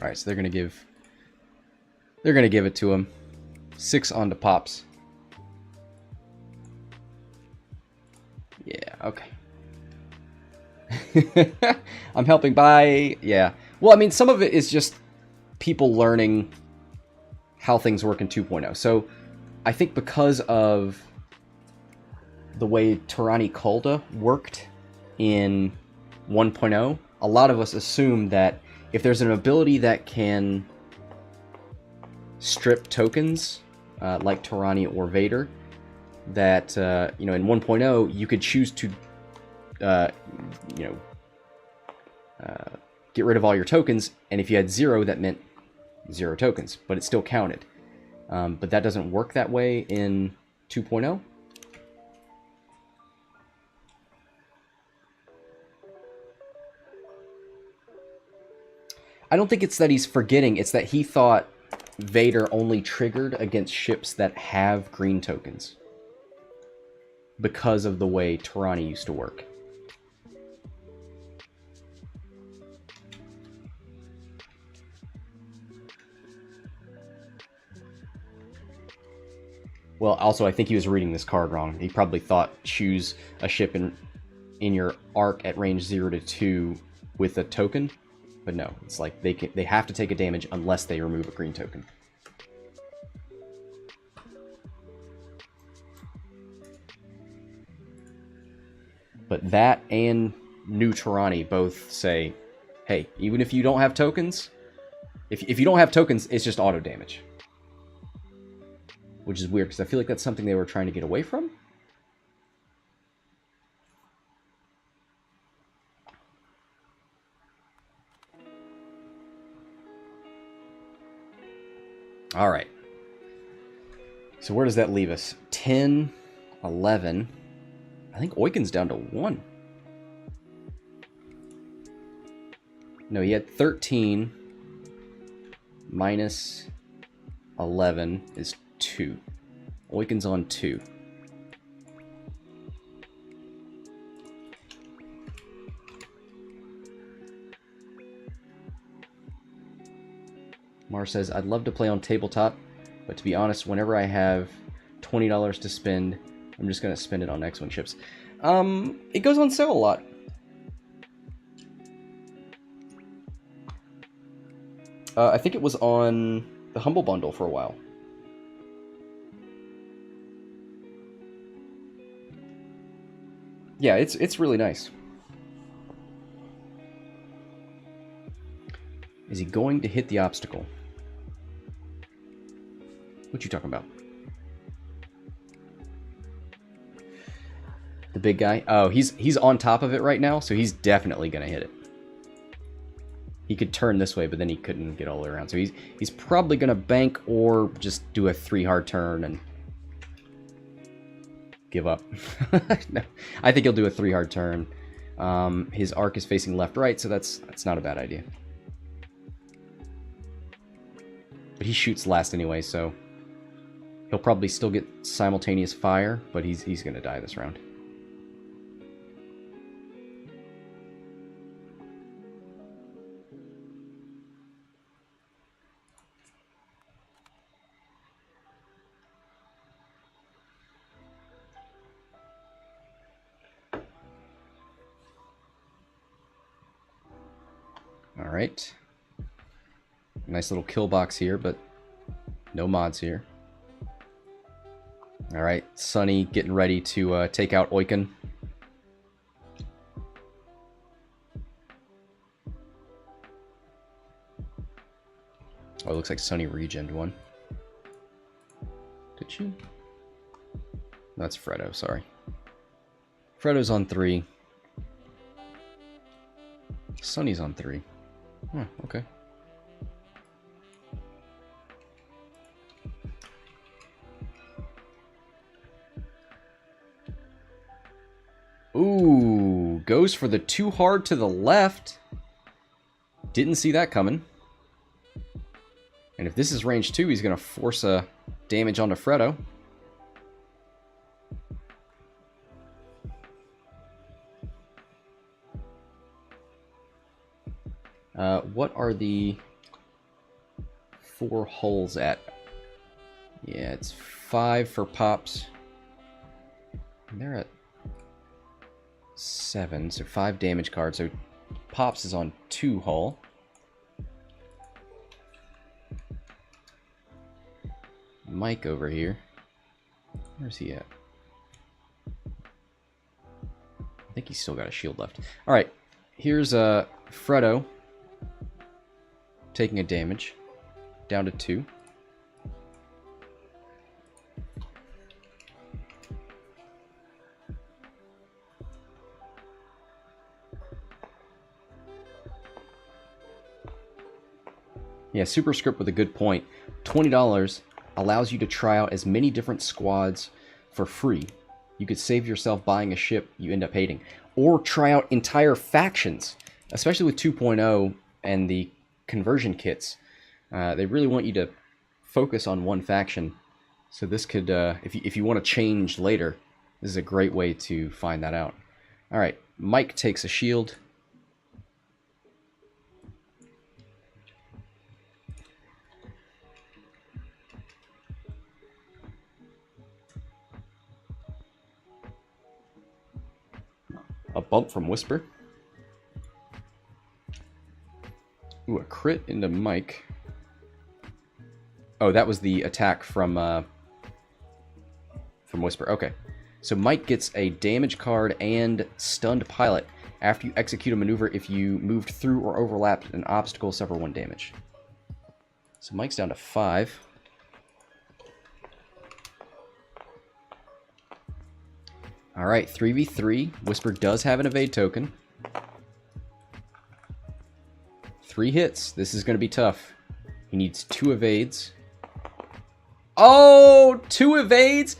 All right, so they're gonna give it to him. 6 onto Pops. Yeah, okay. I'm helping by, yeah. Well, I mean, some of it is just people learning how things work in 2.0. So I think because of the way Tyranny Calda worked in 1.0, a lot of us assume that if there's an ability that can strip tokens, like Tyranny or Vader, that, in 1.0, you could choose to, get rid of all your tokens, and if you had 0, that meant 0 tokens, but it still counted. But that doesn't work that way in 2.0. I don't think it's that he's forgetting, it's that he thought Vader only triggered against ships that have green tokens because of the way Tyranny used to work. Well, also, I think he was reading this card wrong. He probably thought choose a ship in your arc at range 0 to 2 with a token. But no, it's like they have to take a damage unless they remove a green token. But that and New Tyranny both say, hey, even if you don't have tokens, if you don't have tokens, it's just auto damage. Which is weird, because I feel like that's something they were trying to get away from. All right. So where does that leave us? 10, 11. I think Oicunn's down to 1. No, he had 13 minus 11 is 2. Oicunn's on 2. Mar says, I'd love to play on tabletop, but to be honest, whenever I have $20 to spend. I'm just going to spend it on X-Wing ships. It goes on sale a lot. I think it was on the Humble Bundle for a while. Yeah, it's really nice. Is he going to hit the obstacle? What you talking about? The big guy? Oh, he's on top of it right now, so he's definitely gonna hit it. He could turn this way, but then he couldn't get all the way around. So he's probably gonna bank or just do a 3 hard turn and give up. No, I think he'll do a 3 hard turn. His arc is facing left-right, so that's not a bad idea. But he shoots last anyway, so he'll probably still get simultaneous fire, but he's gonna die this round. Alright. Nice little kill box here, but no mods here. Alright, Sunny getting ready to take out Oicunn. Oh, it looks like Sunny regened one. Did you? That's Freddo, sorry. Freddo's on 3. Sunny's on 3. Oh, okay. Ooh, goes for the 2 hard to the left. Didn't see that coming. And if this is range 2, he's going to force a damage onto Freddo. What are the 4 hulls at? Yeah, it's 5 for pops. And they're at 7, so 5 damage cards. So pops is on 2 hull. Mike over here. Where's he at? I think he's still got a shield left. Alright, here's Freddo taking a damage. Down to 2. Yeah, Superscript with a good point. $20 allows you to try out as many different squads for free. You could save yourself buying a ship you end up hating. Or try out entire factions, especially with 2.0 and the conversion kits. They really want you to focus on one faction. So this could, if you want to change later, this is a great way to find that out. Alright, Mike takes a shield. A bump from Whisper. Ooh, a crit into Mike. Oh, that was the attack from Whisper. Okay. So Mike gets a damage card and stunned pilot. After you execute a maneuver, if you moved through or overlapped an obstacle, suffer 1 damage. So Mike's down to 5. Alright, 3v3. Whisper does have an evade token. 3 hits. This is going to be tough. He needs 2 evades. Oh! 2 evades!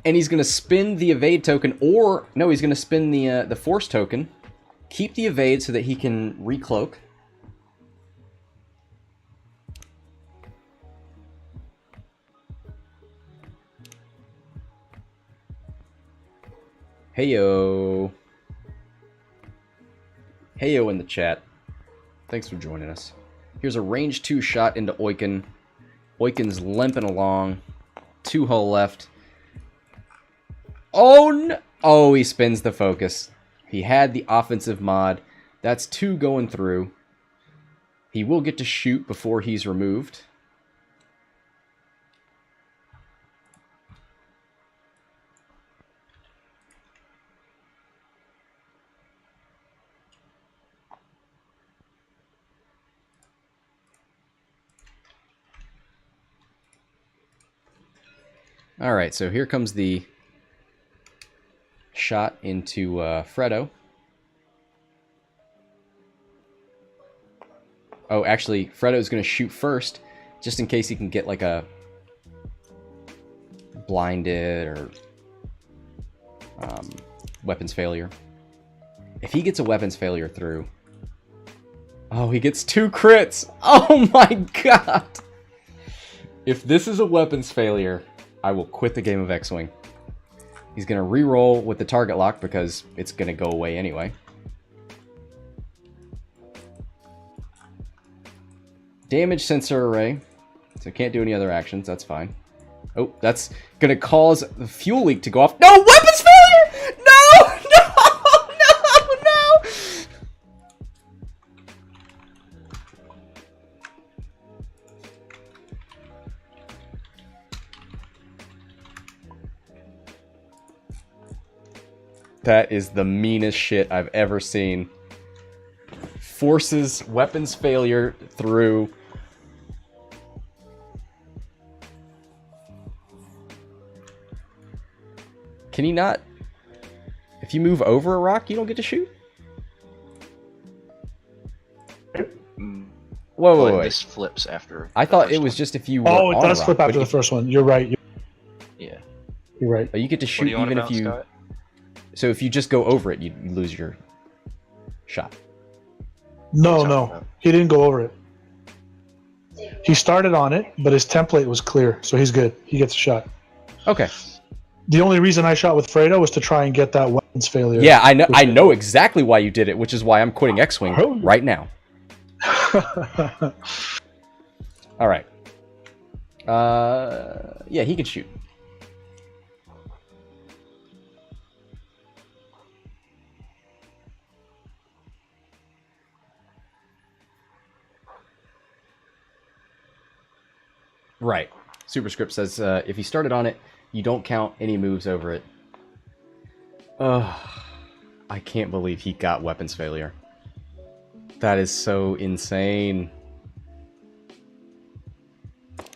And he's going to spin the evade token, or... No, he's going to spin the force token. Keep the evade so that he can recloak. Heyo. Heyo in the chat. Thanks for joining us. Here's a range 2 shot into Oicunn. Oicunn's limping along. 2 hull left. Oh, no. Oh, he spins the focus. He had the offensive mod. That's 2 going through. He will get to shoot before he's removed. All right, so here comes the shot into Fredo. Oh, actually, Fredo's going to shoot first, just in case he can get like a blinded or weapons failure. If he gets a weapons failure through... Oh, he gets 2 crits! Oh my god! If this is a weapons failure, I will quit the game of X-Wing. He's going to re-roll with the target lock because it's going to go away anyway. Damage sensor array. So can't do any other actions. That's fine. Oh, that's going to cause the fuel leak to go off. No! Weapons failure! No! No! No! No! That is the meanest shit I've ever seen. Forces weapons failure through. Can he not? If you move over a rock, you don't get to shoot? Whoa, wait. This flips after. I thought it was just if you were Oh, it on a does rock, flip but after the if- first one. You're right. Yeah. You're right. Oh, you get to What shoot do you want even about, if you... Scott? So if you just go over it, you lose your shot. No, What are you talking no. about? He didn't go over it. He started on it, but his template was clear, so he's good. He gets a shot. Okay. The only reason I shot with Fredo was to try and get that weapons failure. Yeah, I know exactly why you did it, which is why I'm quitting X-Wing right now. All right. Yeah, he can shoot. Right. Superscript says if he started on it, you don't count any moves over it. I can't believe he got weapons failure. That is so insane.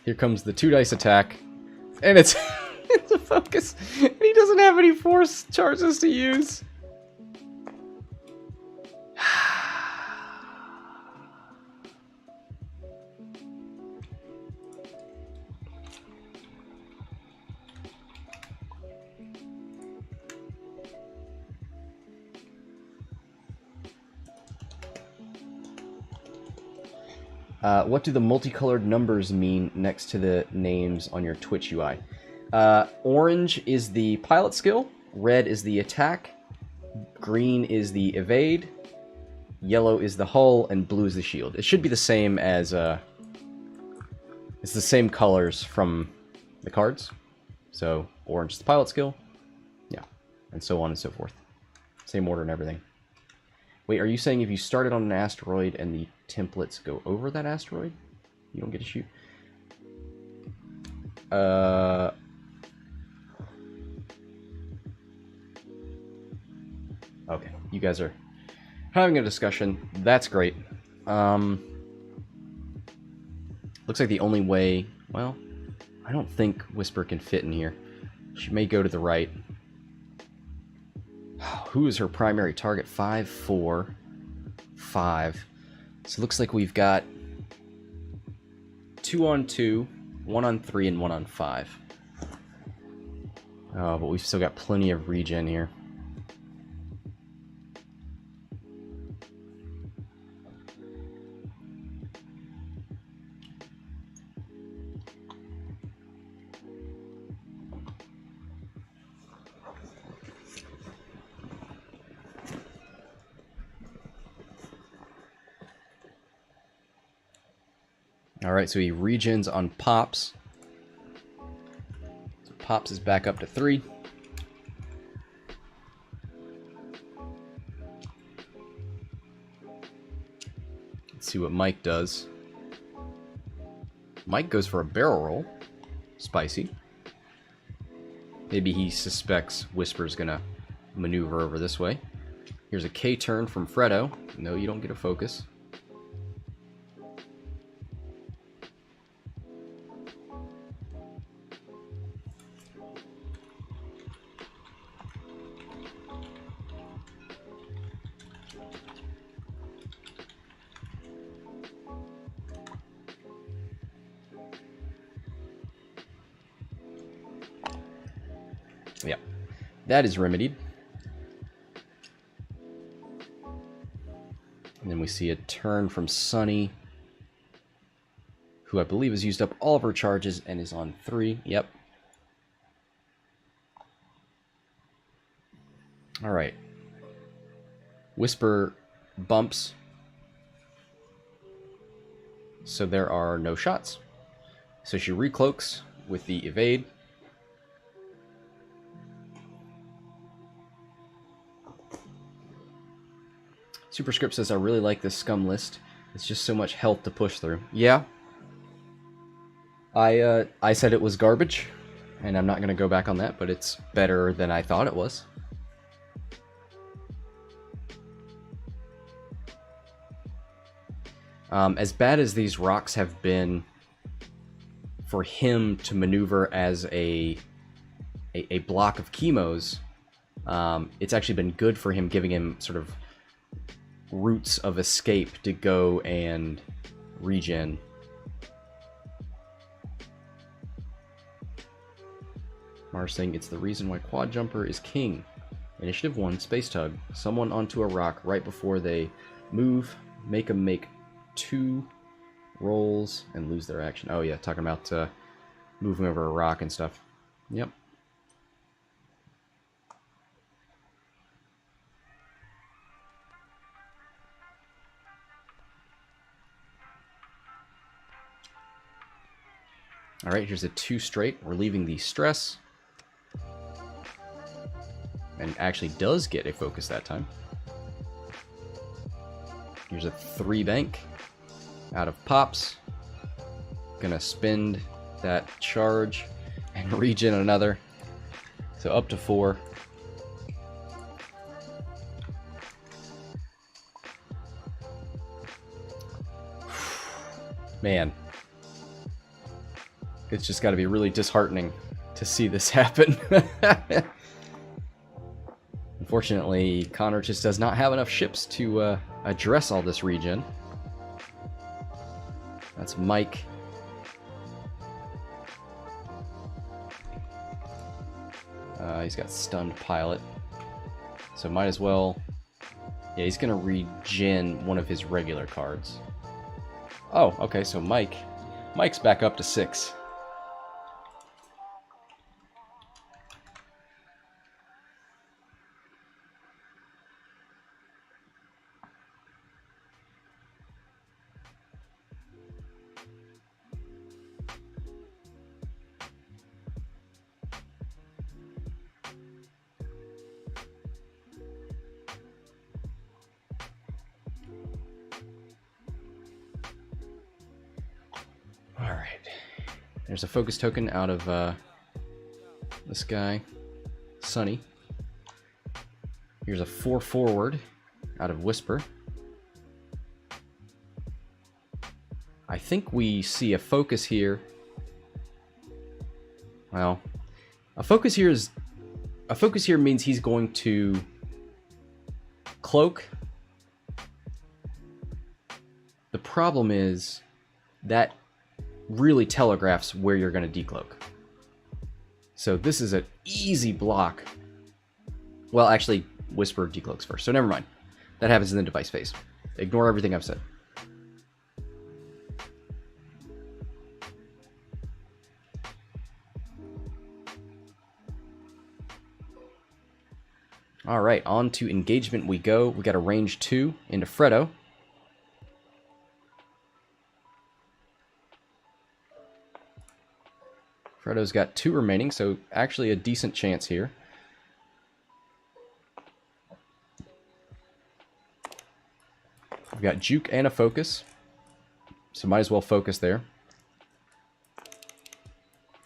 Here comes the 2 dice attack. And it's, it's a focus. And he doesn't have any force charges to use. What do the multicolored numbers mean next to the names on your Twitch UI? Orange is the pilot skill, red is the attack, green is the evade, yellow is the hull, and blue is the shield. It should be the same as... it's the same colors from the cards. So, orange is the pilot skill. Yeah, and so on and so forth. Same order and everything. Wait, are you saying if you started on an asteroid and the templates go over that asteroid, you don't get to shoot? Okay, you guys are having a discussion. That's great. Looks like the only way... Well, I don't think Whisper can fit in here. She may go to the right. Who is her primary target? 5, 4, 5. So it looks like we've got 2 on 2, 1 on 3, and 1 on 5. Oh, but we've still got plenty of regen here. Alright, so he regens on Pops. So Pops is back up to 3. Let's see what Mike does. Mike goes for a barrel roll. Spicy. Maybe he suspects Whisper's gonna maneuver over this way. Here's a K turn from Fredo. No, you don't get a focus. Yeah, that is remedied. And then we see a turn from Sunny, who I believe has used up all of her charges and is on 3. Yep. All right. Whisper bumps. So there are no shots. So she recloaks with the evade. Superscript says, I really like this scum list. It's just so much health to push through. Yeah. I said it was garbage, and I'm not going to go back on that, but it's better than I thought it was. As bad as these rocks have been for him to maneuver as a block of chemos, it's actually been good for him, giving him sort of routes of escape to go and regen. Mars saying it's the reason why Quad Jumper is king. Initiative 1, Space Tug. Someone onto a rock right before they move. Make them make 2 rolls and lose their action. Oh yeah, talking about moving over a rock and stuff. Yep. Alright, here's a 2 straight, relieving the stress. And actually does get a focus that time. Here's a 3 bank. Out of pops. Gonna spend that charge and regen another. So up to 4. Man. It's just got to be really disheartening to see this happen. Unfortunately, Connor just does not have enough ships to address all this regen. That's Mike. He's got stunned pilot. So might as well... Yeah, he's going to regen one of his regular cards. Oh, okay, so Mike's back up to 6. There's a focus token out of this guy, Sunny. Here's a 4 forward out of Whisper. I think we see a focus here. Well, a focus here means he's going to cloak. The problem is that really telegraphs where you're going to decloak. So this is an easy block. Well, actually, Whisper decloaks first, so never mind. That happens in the device phase. Ignore everything I've said. Alright, on to engagement we go. We got a range 2 into Fredo. Fredo's got 2 remaining, so actually a decent chance here. We've got Juke and a focus. So might as well focus there.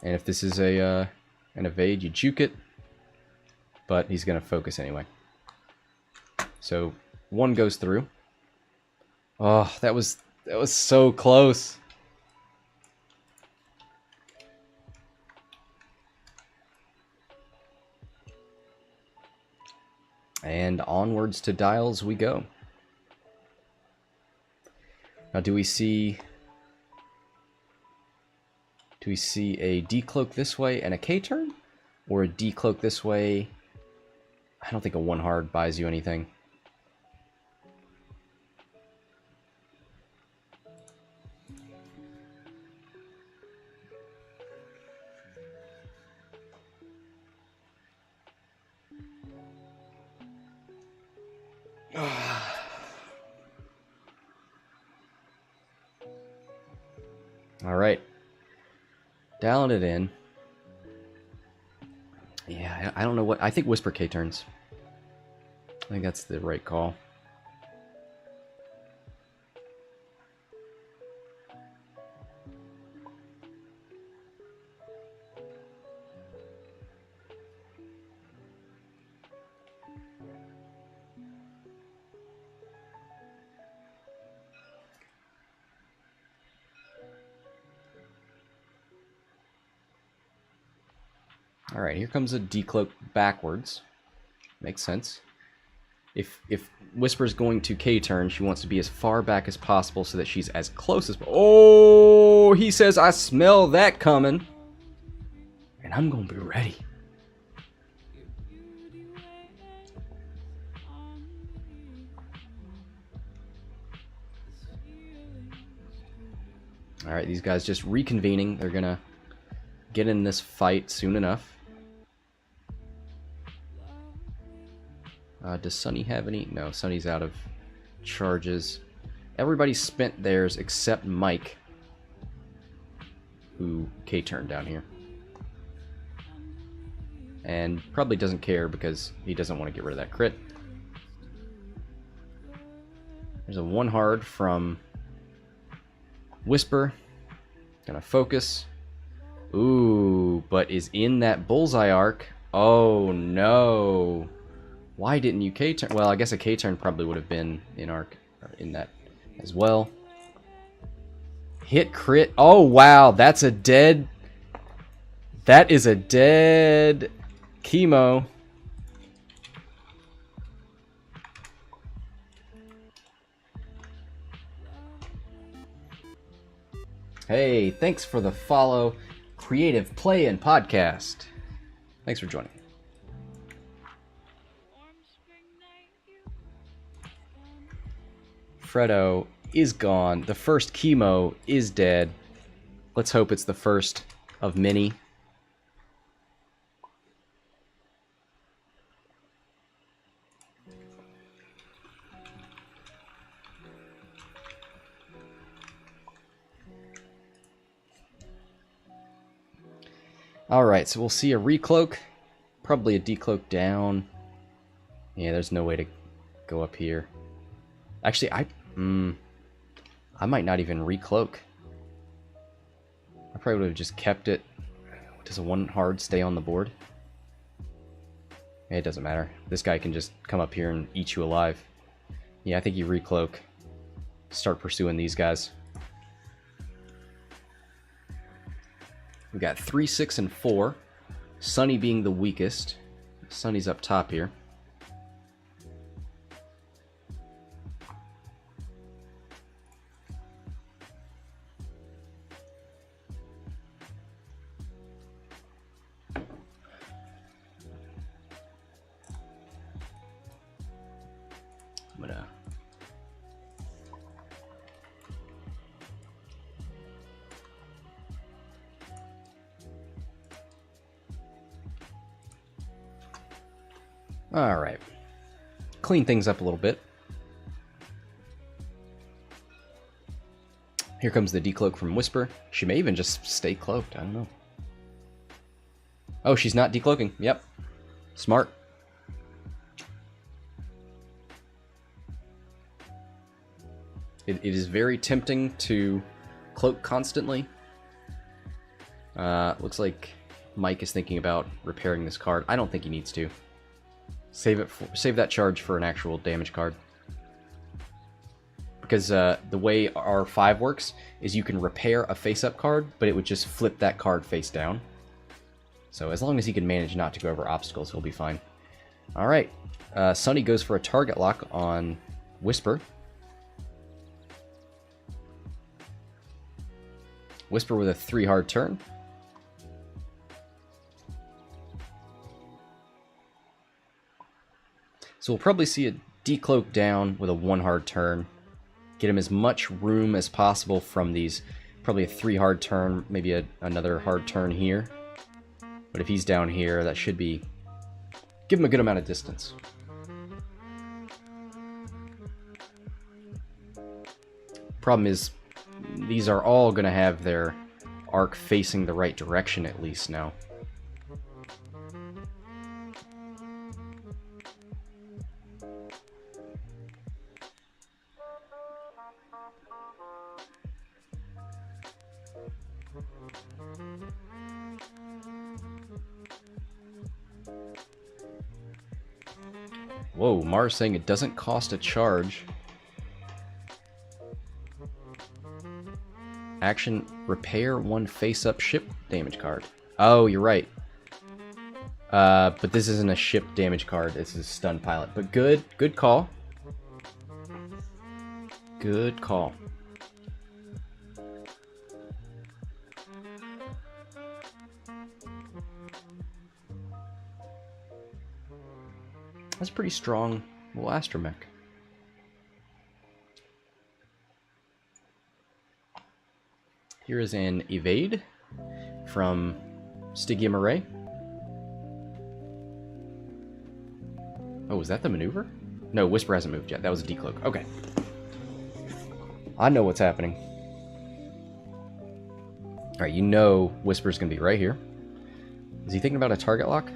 And if this is an evade, you juke it. But he's going to focus anyway. So 1 goes through. Oh, that was so close. And onwards to dials we go. Now, do we see a decloak this way and a K-turn? Or a decloak this way? I don't think a 1 hard buys you anything. All right. Dialing it in. Yeah, I don't know what... I think Whisper K-turns. I think that's the right call. Alright, here comes a decloak backwards. Makes sense. If Whisper's going to K-turn, she wants to be as far back as possible so that she's as close as... Oh, he says, I smell that coming. And I'm going to be ready. Alright, these guys just reconvening. They're going to get in this fight soon enough. Does Sunny have any? No, Sunny's out of charges. Everybody spent theirs except Mike, who K-turned down here. And probably doesn't care because he doesn't want to get rid of that crit. There's a 1 hard from Whisper. Gonna focus. Ooh, but is in that bullseye arc. Oh no. Why didn't you K-turn? Well, I guess a K-turn probably would have been in arc, or in that as well. Hit crit. Oh wow, that's a dead... That is a dead chemo. Hey, thanks for the follow. Creative Play and Podcast. Thanks for joining. Fredo is gone. The first chemo is dead. Let's hope it's the first of many. Alright, so we'll see a recloak. Probably a decloak down. Yeah, there's no way to go up here. Actually, I might not even recloak. I probably would have just kept it. Does a 1 hard stay on the board? It doesn't matter. This guy can just come up here and eat you alive. Yeah, I think you recloak. Start pursuing these guys. We got 3, 6, and 4. Sunny being the weakest. Sunny's up top here. I'm gonna... Alright. Clean things up a little bit. Here comes the decloak from Whisper. She may even just stay cloaked. I don't know. Oh, she's not decloaking. Yep. Smart. It is very tempting to cloak constantly. Looks like Mike is thinking about repairing this card. I don't think he needs to. Save that charge for an actual damage card. Because the way R5 works is you can repair a face-up card, but it would just flip that card face down. So as long as he can manage not to go over obstacles, he'll be fine. Alright, Sunny goes for a target lock on Whisper. Whisper with a 3 hard turn. So we'll probably see a decloak down with a 1 hard turn. Get him as much room as possible from these. Probably a 3 hard turn, maybe another hard turn here. But if he's down here, that should be... give him a good amount of distance. Problem is, these are all going to have their arc facing the right direction at least now. Whoa, Mars saying it doesn't cost a charge. Action, repair 1 face-up ship damage card. Oh, you're right. But this isn't a ship damage card. This is a stun pilot. But good call. Good call. That's a pretty strong little astromech. Here is an evade from Stygian Array. Oh, is that the maneuver? No, Whisper hasn't moved yet. That was a decloak. Okay. I know what's happening. Alright, you know Whisper's going to be right here. Is he thinking about a target lock?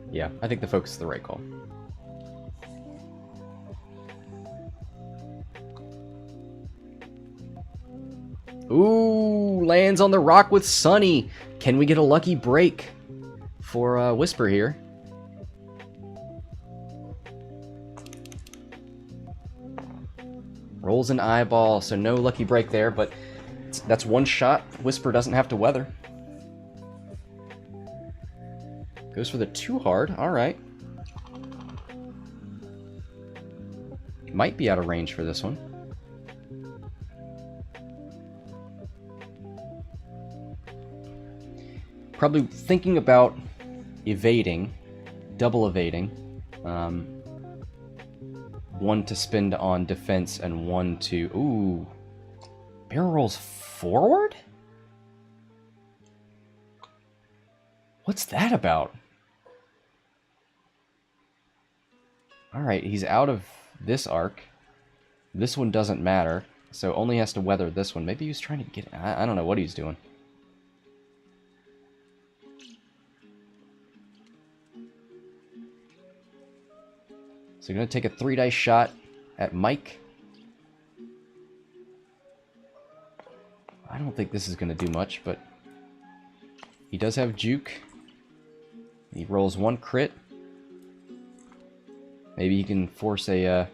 Yeah, I think the focus is the right call. Ooh, lands on the rock with Sunny. Can we get a lucky break for Whisper here? Rolls an eyeball, so no lucky break there, but that's 1 shot Whisper doesn't have to weather. Goes for the 2 hard, alright. Might be out of range for this one. Probably thinking about evading, double evading. 1 to spend on defense and 1 to... Ooh. Barrel rolls forward? What's that about? Alright, he's out of this arc. This one doesn't matter, so only has to weather this one. Maybe he was trying to get... I don't know what he's doing. So you're going to take a 3-dice shot at Mike. I don't think this is going to do much, but he does have juke. He rolls 1 crit. Maybe he can force a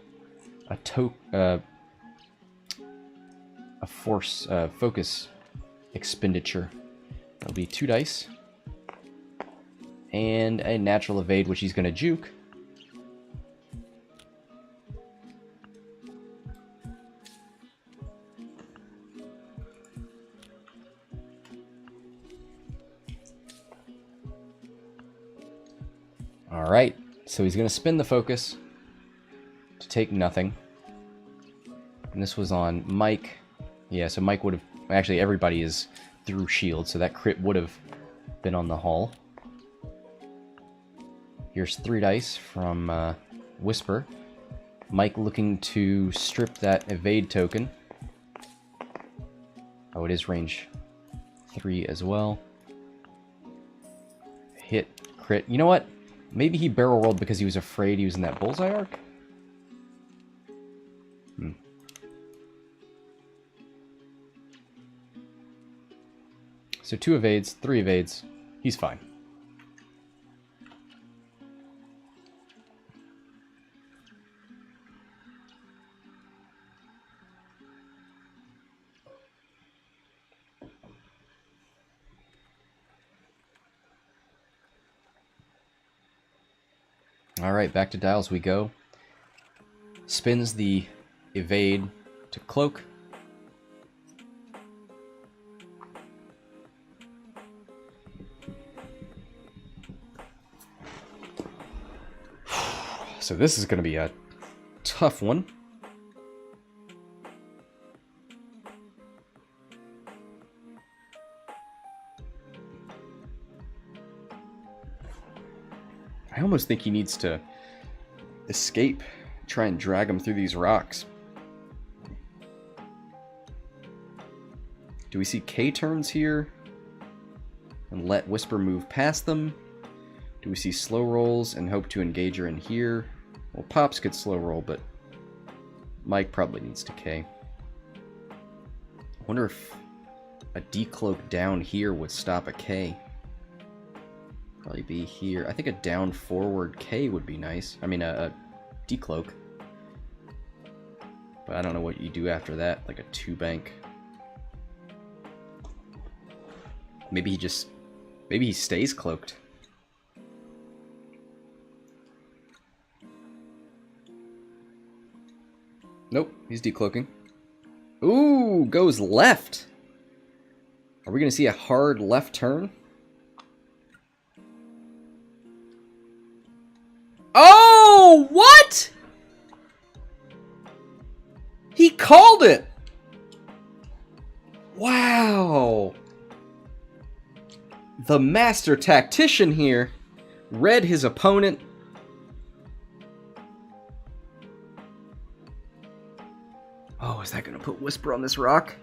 focus expenditure. That'll be 2 dice. And a natural evade, which he's going to juke. Alright, so he's going to spin the focus to take nothing. And this was on Mike. Yeah, so Mike would have... Actually, everybody is through shield, so that crit would have been on the hull. Here's 3 dice from Whisper. Mike looking to strip that evade token. Oh, it is range 3 as well. Hit, crit. You know what? Maybe he barrel rolled because he was afraid he was in that bullseye arc? So 2 evades, 3 evades. He's fine. Alright, back to dials we go. Spins the evade to cloak. So this is going to be a tough one. I almost think he needs to escape, try and drag him through these rocks. Do we see K turns here? And let Whisper move past them? Do we see slow rolls and hope to engage her in here? Well, Pops could slow roll, but Mike probably needs to K. I wonder if a decloak down here would stop a K. Probably be here. I think a down forward K would be nice. I mean, a decloak. But I don't know what you do after that, like a 2-bank. Maybe he stays cloaked. Nope, he's decloaking. Ooh, goes left. Are we going to see a hard left turn? Oh, what? He called it. Wow. The master tactician here read his opponent. Oh, is that going to put Whisper on this rock?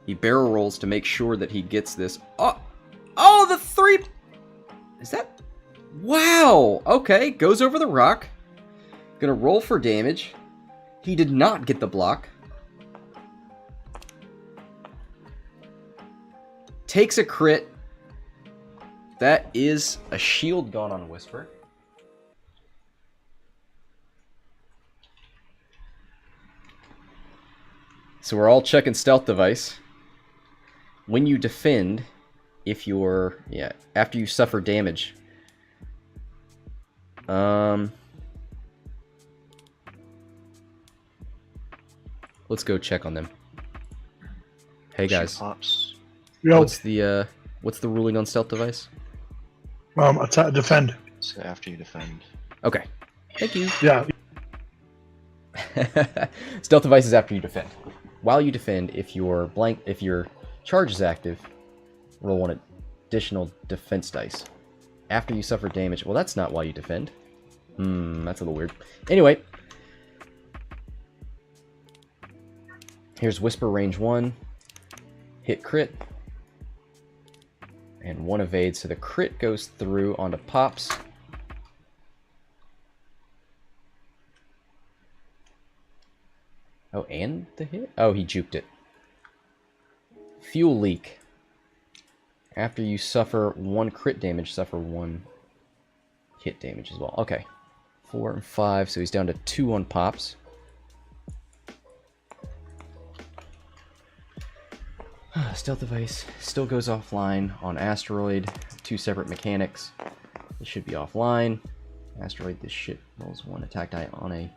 He barrel rolls to make sure that he gets this. Oh, the 3... Is that... Wow! Okay, goes over the rock. Gonna roll for damage. He did not get the block. Takes a crit. That is a shield gone on Whisper. So we're all checking stealth device. When you defend, if you're... Yeah, after you suffer damage. Let's go check on them. Hey guys. Pops. Yo, What's the ruling on stealth device? defend. So after you defend. Okay. Thank you. Yeah. Stealth device is after you defend. While you defend, if your charge is active, roll 1 additional defense dice. After you suffer damage, well, that's not while you defend. That's a little weird. Anyway, here's Whisper range 1, hit crit, and 1 evade, so the crit goes through onto Pops. Oh, and the hit? Oh, he juked it. Fuel leak. After you suffer 1 crit damage, suffer 1 hit damage as well. Okay. 4 and 5, so he's down to 2 on Pops. Stealth device still goes offline on Asteroid. 2 separate mechanics. It should be offline. Asteroid, this ship rolls 1 attack die on a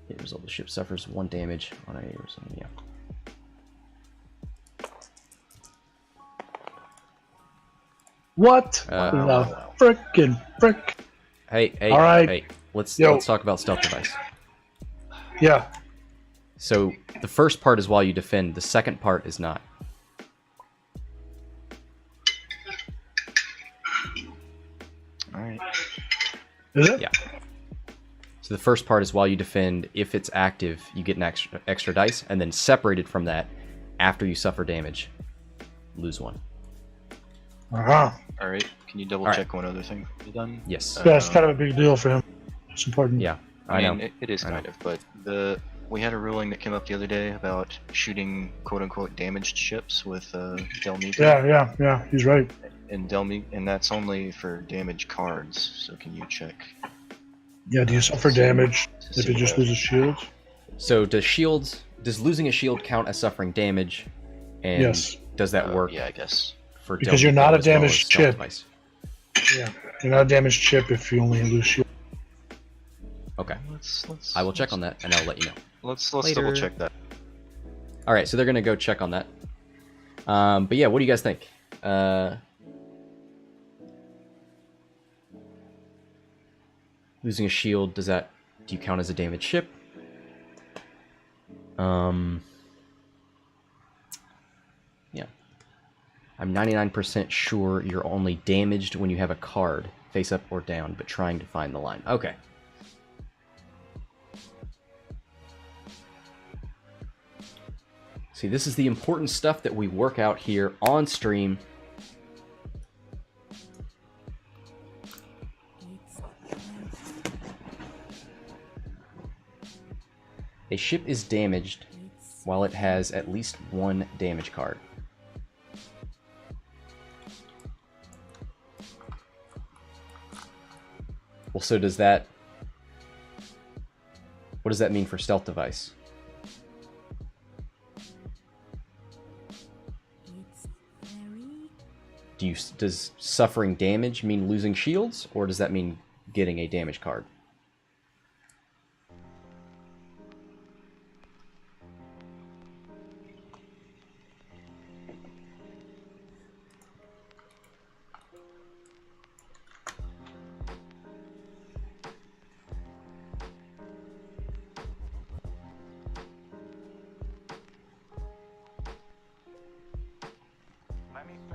hit result. The ship suffers 1 damage on a result. Yeah. What the frickin' frick? Hey, All right. hey. Let's Yo. talk about stealth device. Yeah. So the first part is while you defend. The second part is not. All right. Is it? Yeah. So the first part is while you defend. If it's active, you get an extra dice, and then separated from that, after you suffer damage, lose 1. Uh-huh. All right. Can you double All check one other thing you done? Yes. Yeah, it's kind of a big deal for him. It's important. Yeah. I I mean, know. it is I know. kind of, but we had a ruling that came up the other day about shooting quote-unquote damaged ships with Delmita. Yeah. He's right. And that's only for damaged cards. So can you check? Yeah. Do you suffer damage if it just loses shields? So does losing a shield count as suffering damage? And Yes. does that work? Yeah, I guess. For Because you're Delmita not a as well as damaged stealth chip. device? Yeah. You're not a damaged chip if you only lose shield. Okay. Let's. I will check on that, and I'll let you know. Let's later. double check that. All right, so they're gonna go check on that. But yeah, what do you guys think? Losing a shield, do you count as a damaged ship? Yeah. I'm 99% sure you're only damaged when you have a card, face up or down, but trying to find the line. Okay. See, this is the important stuff that we work out here on stream. A ship is damaged while it has at least one damage card. Well, so does that... What does that mean for stealth device? Does suffering damage mean losing shields, or does that mean getting a damage card?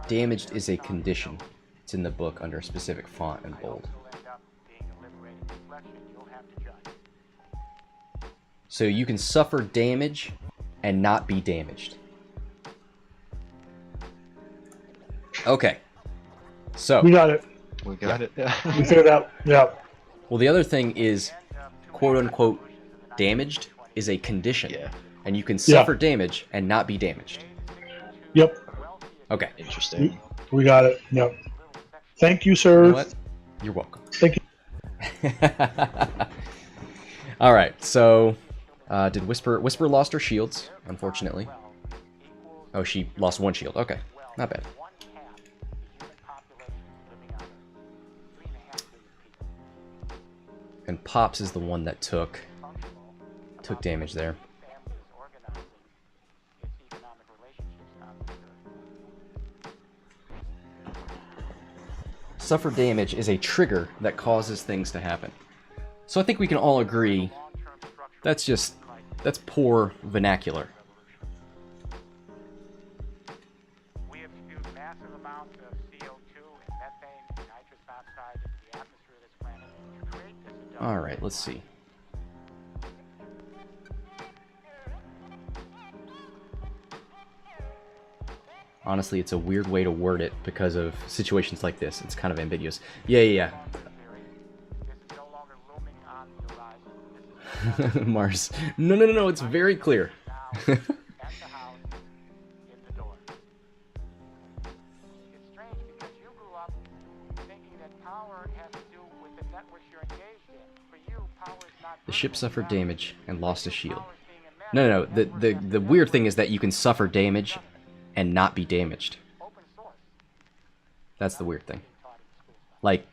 Damaged is a condition. It's in the book under a specific font and bold. So you can suffer damage and not be damaged. Okay. So We got it. We got it. We figured it out. Yeah. well, the other thing is, quote unquote, damaged is a condition. Yeah. And you can suffer damage and not be damaged. Yep. Okay. Interesting. We got it. Yep. Thank you, sir. You know what? You're welcome. Thank you. All right. So, did Whisper lost her shields? Unfortunately. Oh, she lost one shield. Okay, not bad. And Pops is the one that took damage there. Suffer damage is a trigger that causes things to happen. So I think we can all agree that's poor vernacular. We have spewed massive amounts of CO2 and methane and nitrous oxide into the atmosphere of this planet to create this industrial. All right, let's see. Honestly, it's a weird way to word it because of situations like this. It's kind of ambiguous. Yeah. This is no longer looming on the horizon. This is Mars. No, it's very clear. now at the house, in the door. It's strange because you grew up thinking that power has to do with the networks you're engaged in. For you, power is not... The ship suffered damage and lost a shield. No. The weird thing is that you can suffer damage and not be damaged. That's the weird thing. Like,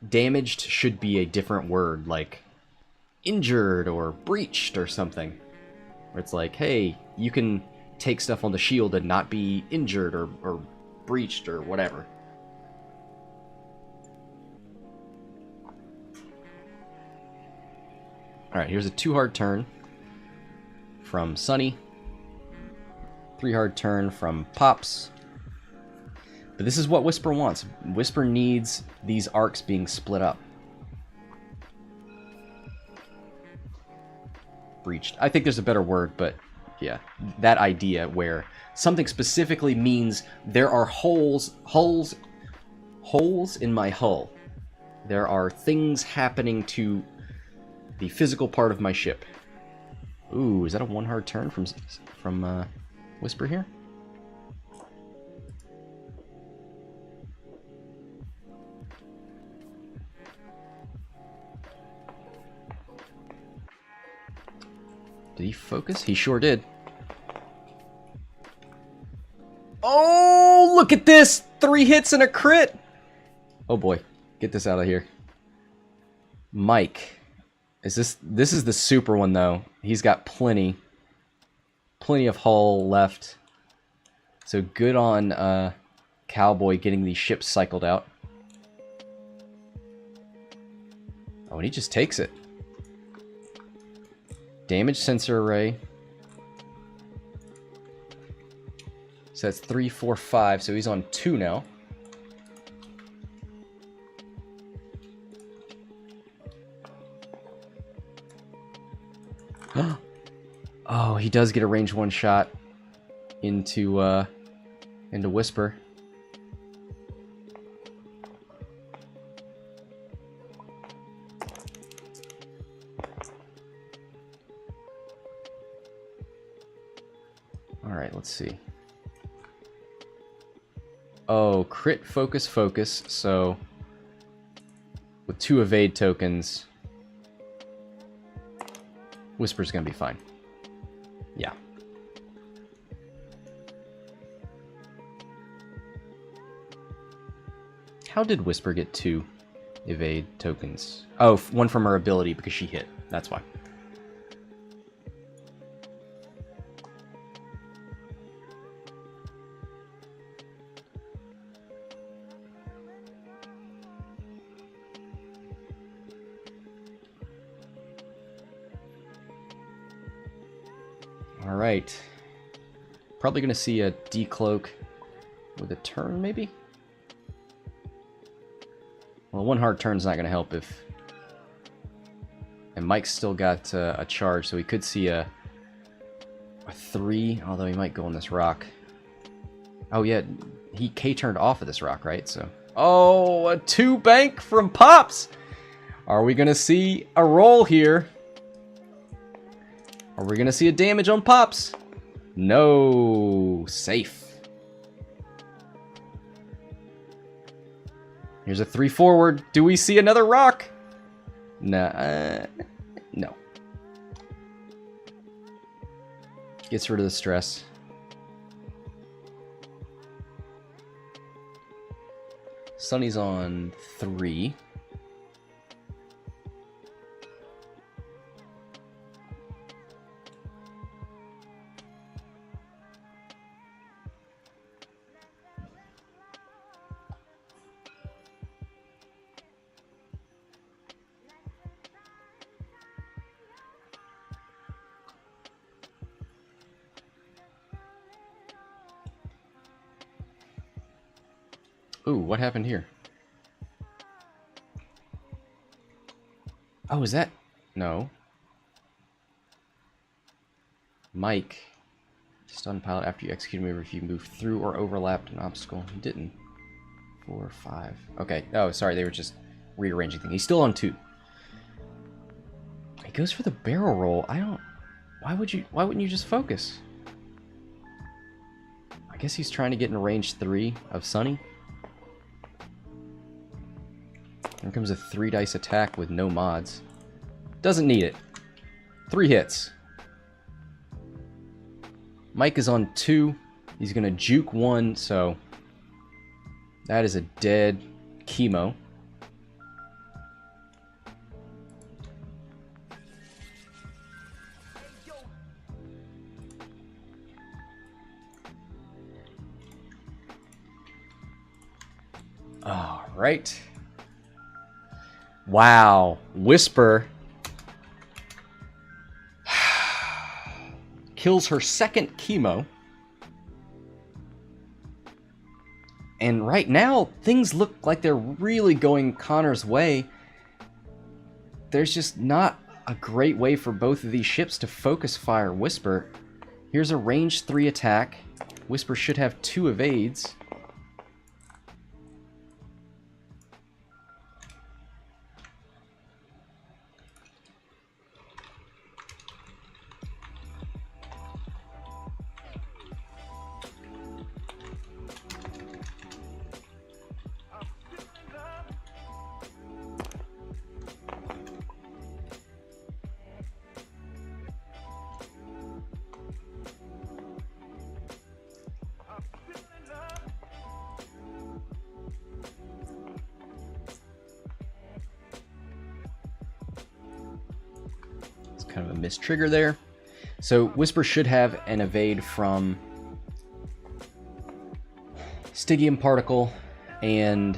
damaged should be a different word, like injured or breached or something. Where it's like, hey, you can take stuff on the shield and not be injured or breached or whatever. Alright, here's a 2-hard turn from Sunny. 3-hard turn from Pops. But this is what Whisper wants. Whisper needs these arcs being split up. Breached. I think there's a better word, but yeah. That idea where something specifically means there are holes in my hull. There are things happening to the physical part of my ship. Ooh, is that a one hard turn from Whisper here? Did he focus? He sure did. Oh, look at this! 3 hits and a crit! Oh boy, get this out of here. Mike. This is the super one though. He's got plenty of hull left. So good on Cowboy getting these ships cycled out. Oh, and he just takes it. Damage sensor array. So that's 3, 4, 5. So he's on 2 now. Oh, he does get a range 1 shot into Whisper. All right, let's see. Oh, crit focus focus. So with 2 evade tokens, Whisper's gonna be fine. Yeah. How did Whisper get 2 evade tokens? Oh, 1 from her ability because she hit. That's why. Alright. Probably going to see a decloak with a turn, maybe? Well, 1 hard turn's not going to help if... And Mike's still got a charge, so he could see a 3, although he might go on this rock. Oh, yeah, he K-turned off of this rock, right? So, oh, a 2 bank from Pops! Are we going to see a roll here? Are we going to see a damage on Pops? No. Safe. Here's a 3 forward. Do we see another rock? Nah. No. Gets rid of the stress. Sunny's on 3. Ooh, what happened here? Oh, is that... No. Mike. Stun pilot after you execute a maneuver if you move through or overlapped an obstacle. He didn't. 4, 5. Okay. Oh, sorry. They were just rearranging things. He's still on 2. He goes for the barrel roll. I don't... Why wouldn't you just focus? I guess he's trying to get in range 3 of Sunny. Here comes a 3 dice attack with no mods. Doesn't need it. 3 hits. Mike is on 2. He's going to juke 1, so that is a dead chemo. All right. Wow. Whisper kills her 2nd chemo. And right now, things look like they're really going Connor's way. There's just not a great way for both of these ships to focus fire Whisper. Here's a range 3 attack. Whisper should have 2 evades. kind of a missed trigger there. So Whisper should have an evade from Stygium Particle or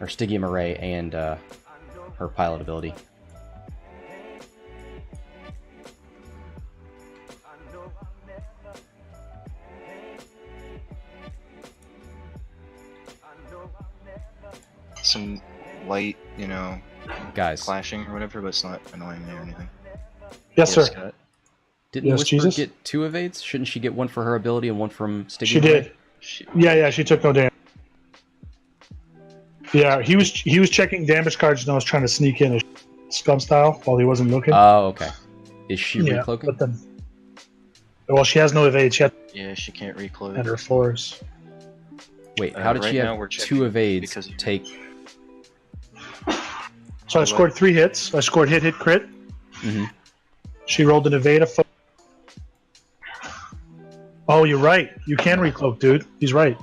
Stygium Array and her pilot ability. Some light, Guys, clashing or whatever, but it's not annoying me or anything. Yes, sir. Scott. didn't Yes, Whisper Jesus? get 2 evades? Shouldn't she get 1 for her ability and 1 from Stygium She Array? did. Yeah, she took no damage. Yeah, he was checking damage cards and I was trying to sneak in a scum style while he wasn't looking. Oh, okay. Is she yeah, recloaking? but then, well, she has no evade. She had Yeah, she can't recloak. at her force. Wait, how did right she now have we're 2 checking evades because you- take... So I scored 3 hits. I scored hit, crit. Mm-hmm. She rolled an evade of. Oh, you're right. You can recloak, dude. He's right.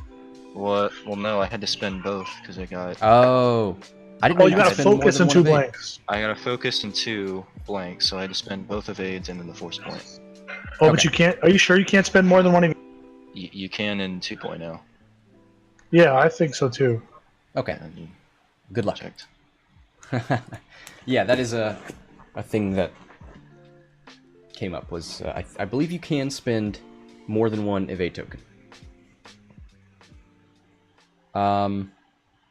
What? Well, no, I had to spend both because I got Oh. I didn't know Oh, you could got to spend more focus than on one 2 evade. blanks. I got a focus and 2 blanks, so I had to spend both evades and then the force point. Oh, Okay. but you can't. Are you sure you can't spend more than 1 evade? You can in 2.0. Yeah, I think so too. Okay. And you Good luck. checked. Yeah, that is a thing that came up. Was I believe you can spend more than 1 evade token.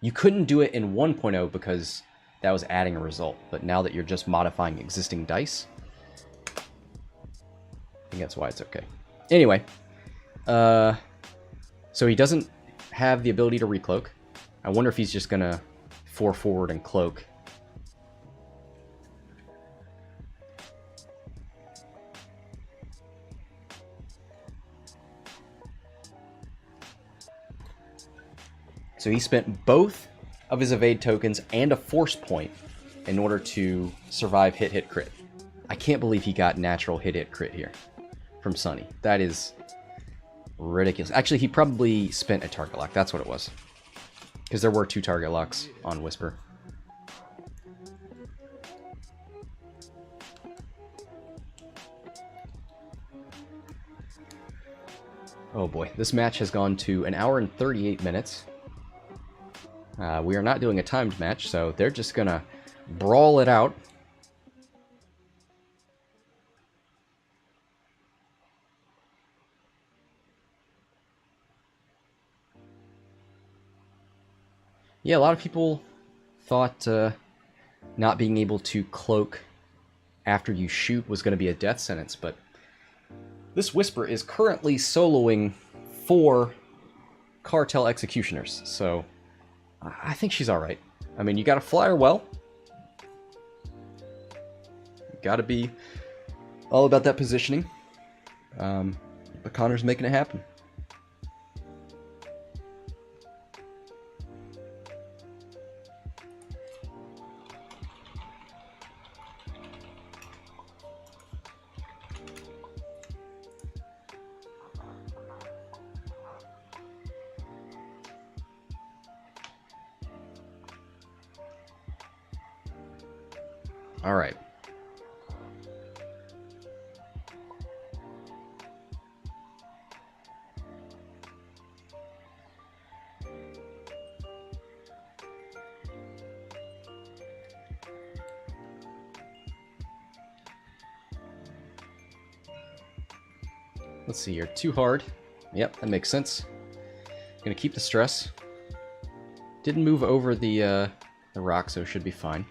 You couldn't do it in 1.0 because that was adding a result, but now that you're just modifying existing dice, I think that's why it's okay. Anyway, so he doesn't have the ability to recloak. I wonder if he's just gonna 4 forward and cloak. So he spent both of his evade tokens and a force point in order to survive hit crit. I can't believe he got natural hit crit here from Sunny. That is ridiculous. Actually, he probably spent a target lock. That's what it was. Because there were 2 target locks on Whisper. Oh boy, this match has gone to 1 hour and 38 minutes. We are not doing a timed match, so they're just gonna brawl it out. Yeah, a lot of people thought not being able to cloak after you shoot was going to be a death sentence, but this Whisper is currently soloing 4 Cartel Executioners, so I think she's alright. I mean, you gotta fly her well. You gotta be all about that positioning. But Connor's making it happen. All right. Let's see here. Too hard. Yep, that makes sense. Gonna keep the stress. Didn't move over the rock, so should be fine.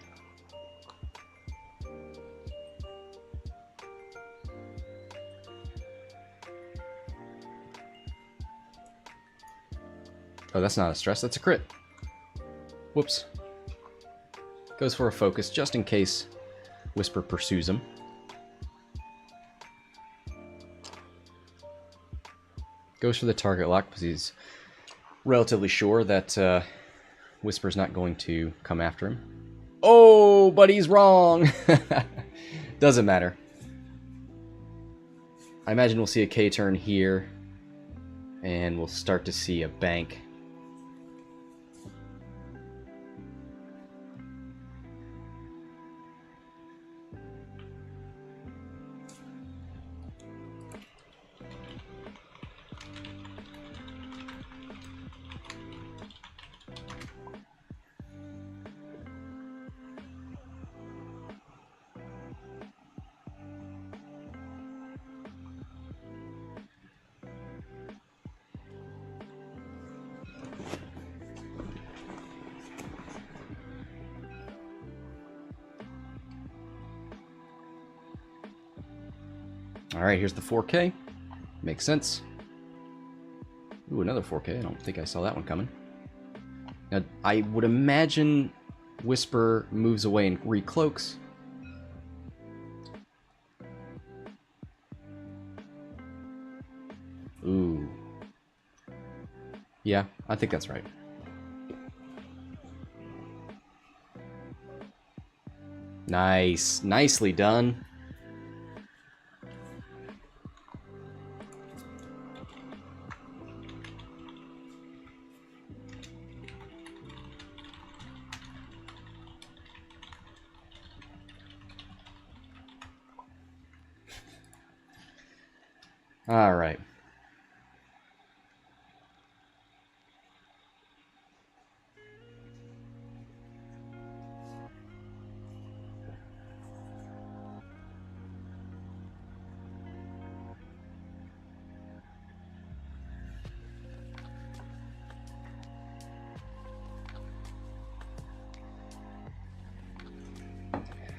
Oh, that's not a stress, that's a crit. Whoops. Goes for a focus, just in case Whisper pursues him. Goes for the target lock, because he's relatively sure that Whisper's not going to come after him. Oh, but he's wrong! Doesn't matter. I imagine we'll see a K-turn here, and we'll start to see a bank. Alright, here's the 4K. Makes sense. Ooh, another 4K. I don't think I saw that one coming. Now, I would imagine Whisper moves away and recloaks. Ooh. Yeah, I think that's right. Nice. Nicely done. All right.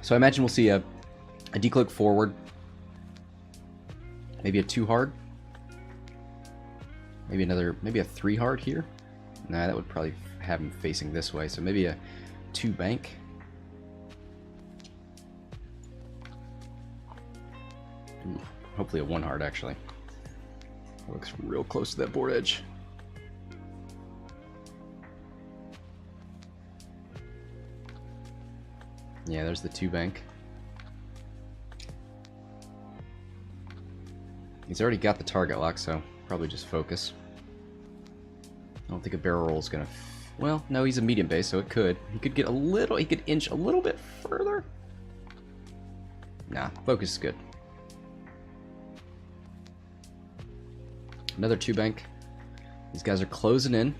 So I imagine we'll see a decloak forward. Maybe a 2 hard. Maybe a 3 hard here. Nah, that would probably have him facing this way. So maybe a 2 bank. Ooh, hopefully a 1 hard actually. Looks real close to that board edge. Yeah, there's the 2 bank. He's already got the target lock, so probably just focus. I don't think a barrel roll is gonna. Well, no, he's a medium base, so it could. He could get a little. He could inch a little bit further. Nah, focus is good. Another 2 bank. These guys are closing in.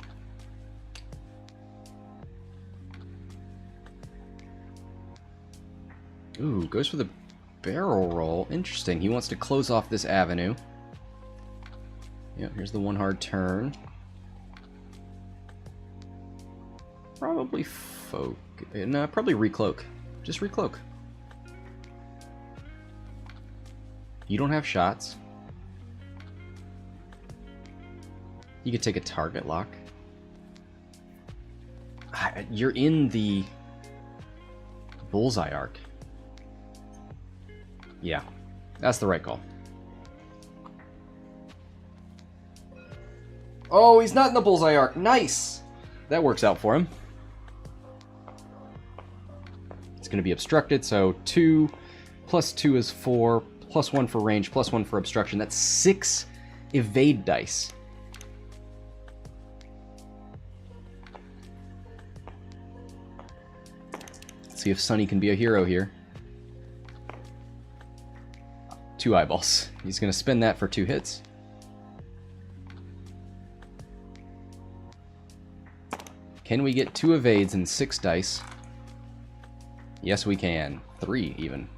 Ooh, goes for the barrel roll. Interesting. He wants to close off this avenue. Yep, here's the 1 hard turn. Probably probably recloak. Just recloak. You don't have shots. You could take a target lock. You're in the bullseye arc. Yeah, that's the right call. Oh, he's not in the bullseye arc. Nice! That works out for him. It's going to be obstructed, so 2 plus 2 is 4, plus 1 for range, plus 1 for obstruction. That's 6 evade dice. Let's see if Sunny can be a hero here. 2 eyeballs. He's going to spend that for 2 hits. Can we get 2 evades and 6 dice? Yes, we can. 3 even.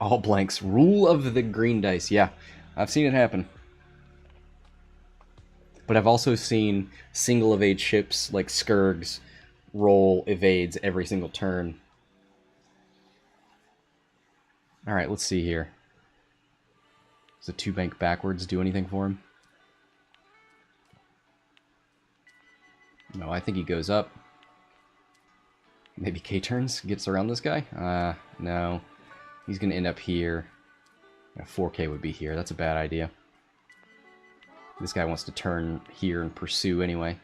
All blanks. Rule of the green dice. Yeah, I've seen it happen. But I've also seen single evade ships like Skurgs roll evades every single turn. Alright, let's see here. Does the 2 bank backwards do anything for him? No, I think he goes up. Maybe K-turns, gets around this guy? No. He's going to end up here. 4K would be here. That's a bad idea. This guy wants to turn here and pursue anyway.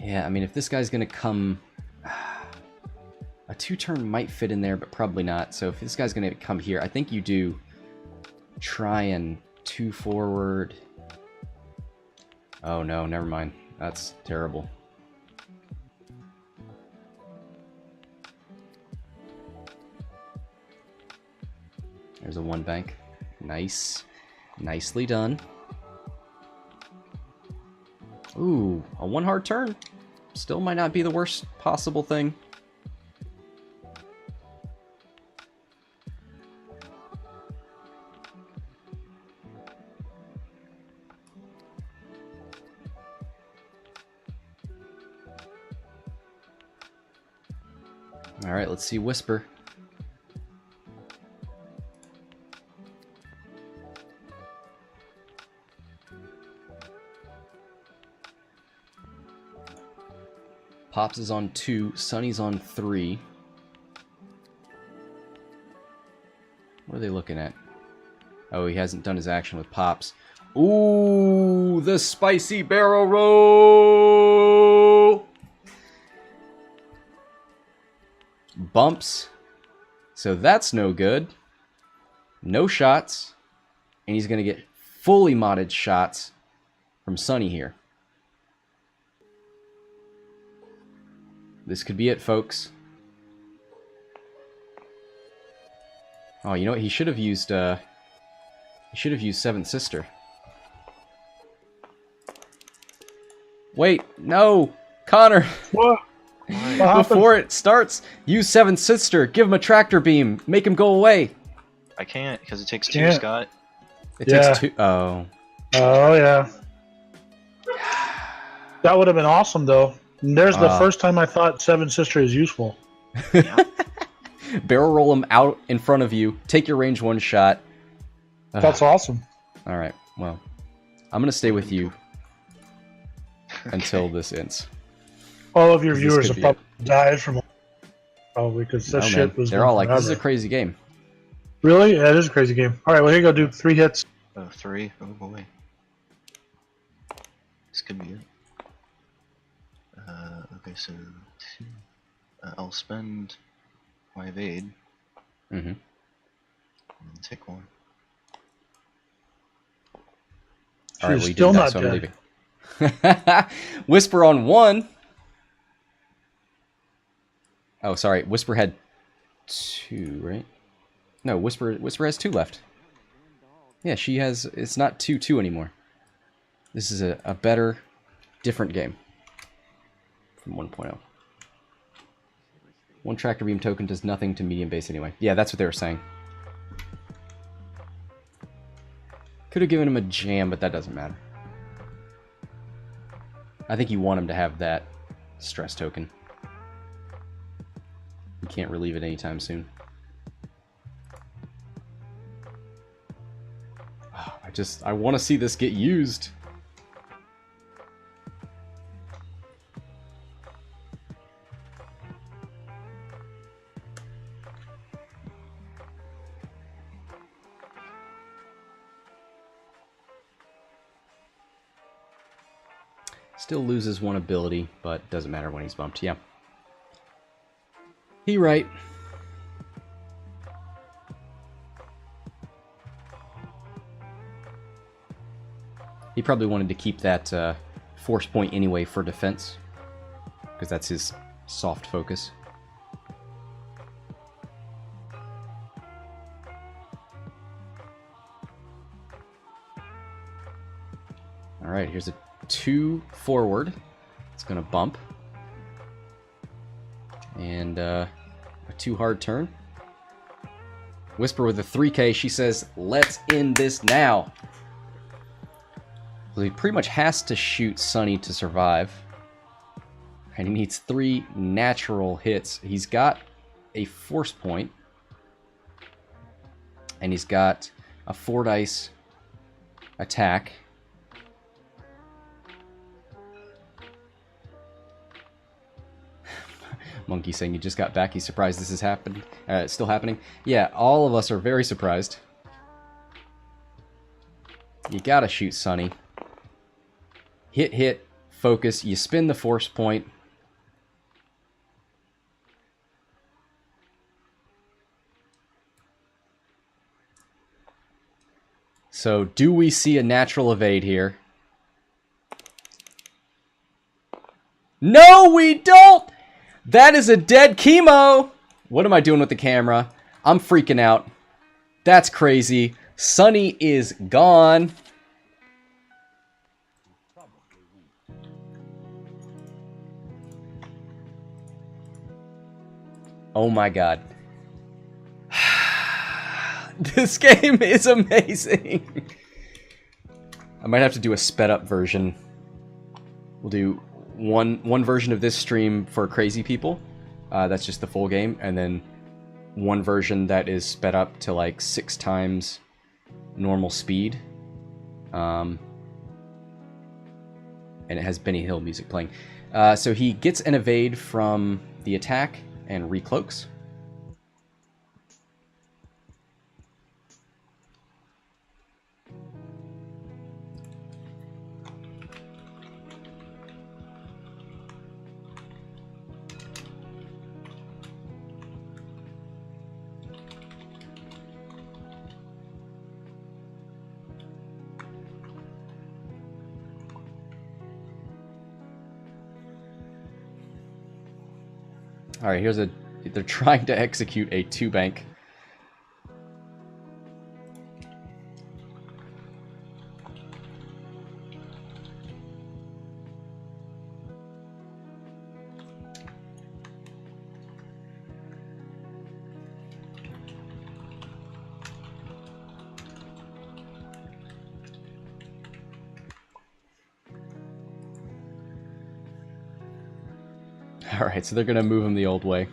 Yeah, I mean, if this guy's going to come... A 2-turn might fit in there, but probably not. So if this guy's going to come here, I think you do try and 2 forward. Oh, no, never mind. That's terrible. There's a 1 bank. Nice. Nicely done. Ooh, a 1 hard turn. Still might not be the worst possible thing. Alright, let's see Whisper. Pops is on 2, Sunny's on 3. What are they looking at? Oh, he hasn't done his action with Pops. Ooh, the spicy barrel roll! Bumps. So that's no good. No shots. And he's going to get fully modded shots from Sunny here. This could be it, folks. Oh, you know what? He should have used Seventh Sister. Wait, no! Connor! What? Before it starts, use Seventh Sister. Give him a tractor beam. Make him go away. I can't, because it takes 2, Can't. Scott. It takes 2. Oh. Oh, yeah. That would have been awesome, though. And there's the first time I thought Seven Sister is useful. Barrel roll him out in front of you. Take your range 1 shot. That's awesome. Alright, well. I'm going to stay with you until this ends. All of your This viewers could have be probably died from probably because that No, shit man. was. They're all like, forever. this is a crazy game. Really? Yeah, it is a crazy game. All right, well here you go, Duke. 3 hits. Oh, 3. Oh boy. This could be it. Okay, so 2. I'll spend my evade. Mm-hmm. And take 1. Alright, well, She's you still didn't die, not so I'm dead. leaving. Whisper on 1. Oh, sorry. Whisper had 2, right? No, Whisper has 2 left. Yeah, she has... It's not 2-2 anymore. This is a better, different game from 1.0. 1 tractor beam token does nothing to medium base anyway. Yeah, that's what they were saying. Could have given him a jam, but that doesn't matter. I think you want him to have that stress token. You can't relieve it anytime soon. Oh, I want to see this get used. Still loses 1 ability, but doesn't matter when he's bumped. Yeah. He right. He probably wanted to keep that force point anyway for defense, because that's his soft focus. Alright, here's a 2 forward. It's going to bump. And a 2 hard turn. Whisper with a 3K. She says, let's end this now. So he pretty much has to shoot Sunny to survive. And he needs 3 natural hits. He's got a force point. And he's got a 4 dice attack. Monkey saying he just got back. He's surprised this is happened. It's still happening. Yeah, all of us are very surprised. You gotta shoot Sunny. Hit, focus. You spin the force point. So, do we see a natural evade here? No, we don't! That is a dead chemo! What am I doing with the camera? I'm freaking out. That's crazy. Sunny is gone. Oh my god. This game is amazing. I might have to do a sped up version. We'll do one version of this stream for crazy people, That's just the full game. And then one version that is sped up to like 6 times normal speed. And it has Benny Hill music playing. So he gets an evade from the attack and recloaks. All right, here's a... They're trying to execute a 2-bank. Alright, so they're going to move him the old way.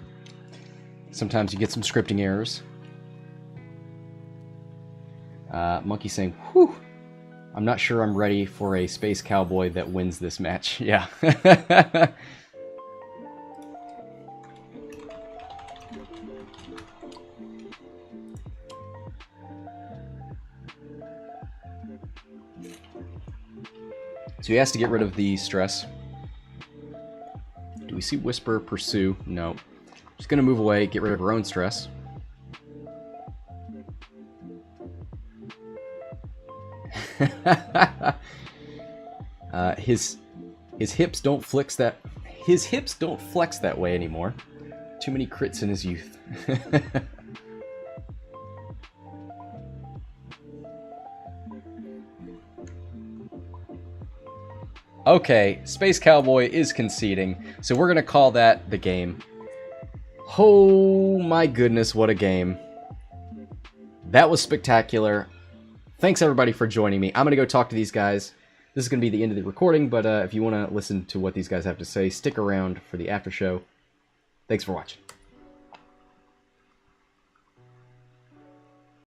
Sometimes you get some scripting errors. Monkey saying, whew, I'm not sure I'm ready for a Space Cowboy that wins this match. Yeah. So he has to get rid of the stress. Do we see Whisper pursue? No. Just gonna move away, get rid of her own stress. His hips don't flex that. His hips don't flex that way anymore. Too many crits in his youth. Okay, Space Cowboy is conceding, so we're gonna call that the game. Oh my goodness, what a game. That was spectacular. Thanks everybody for joining me. I'm gonna go talk to these guys. This is gonna be the end of the recording, but if you wanna listen to what these guys have to say, stick around for the after show. Thanks for watching.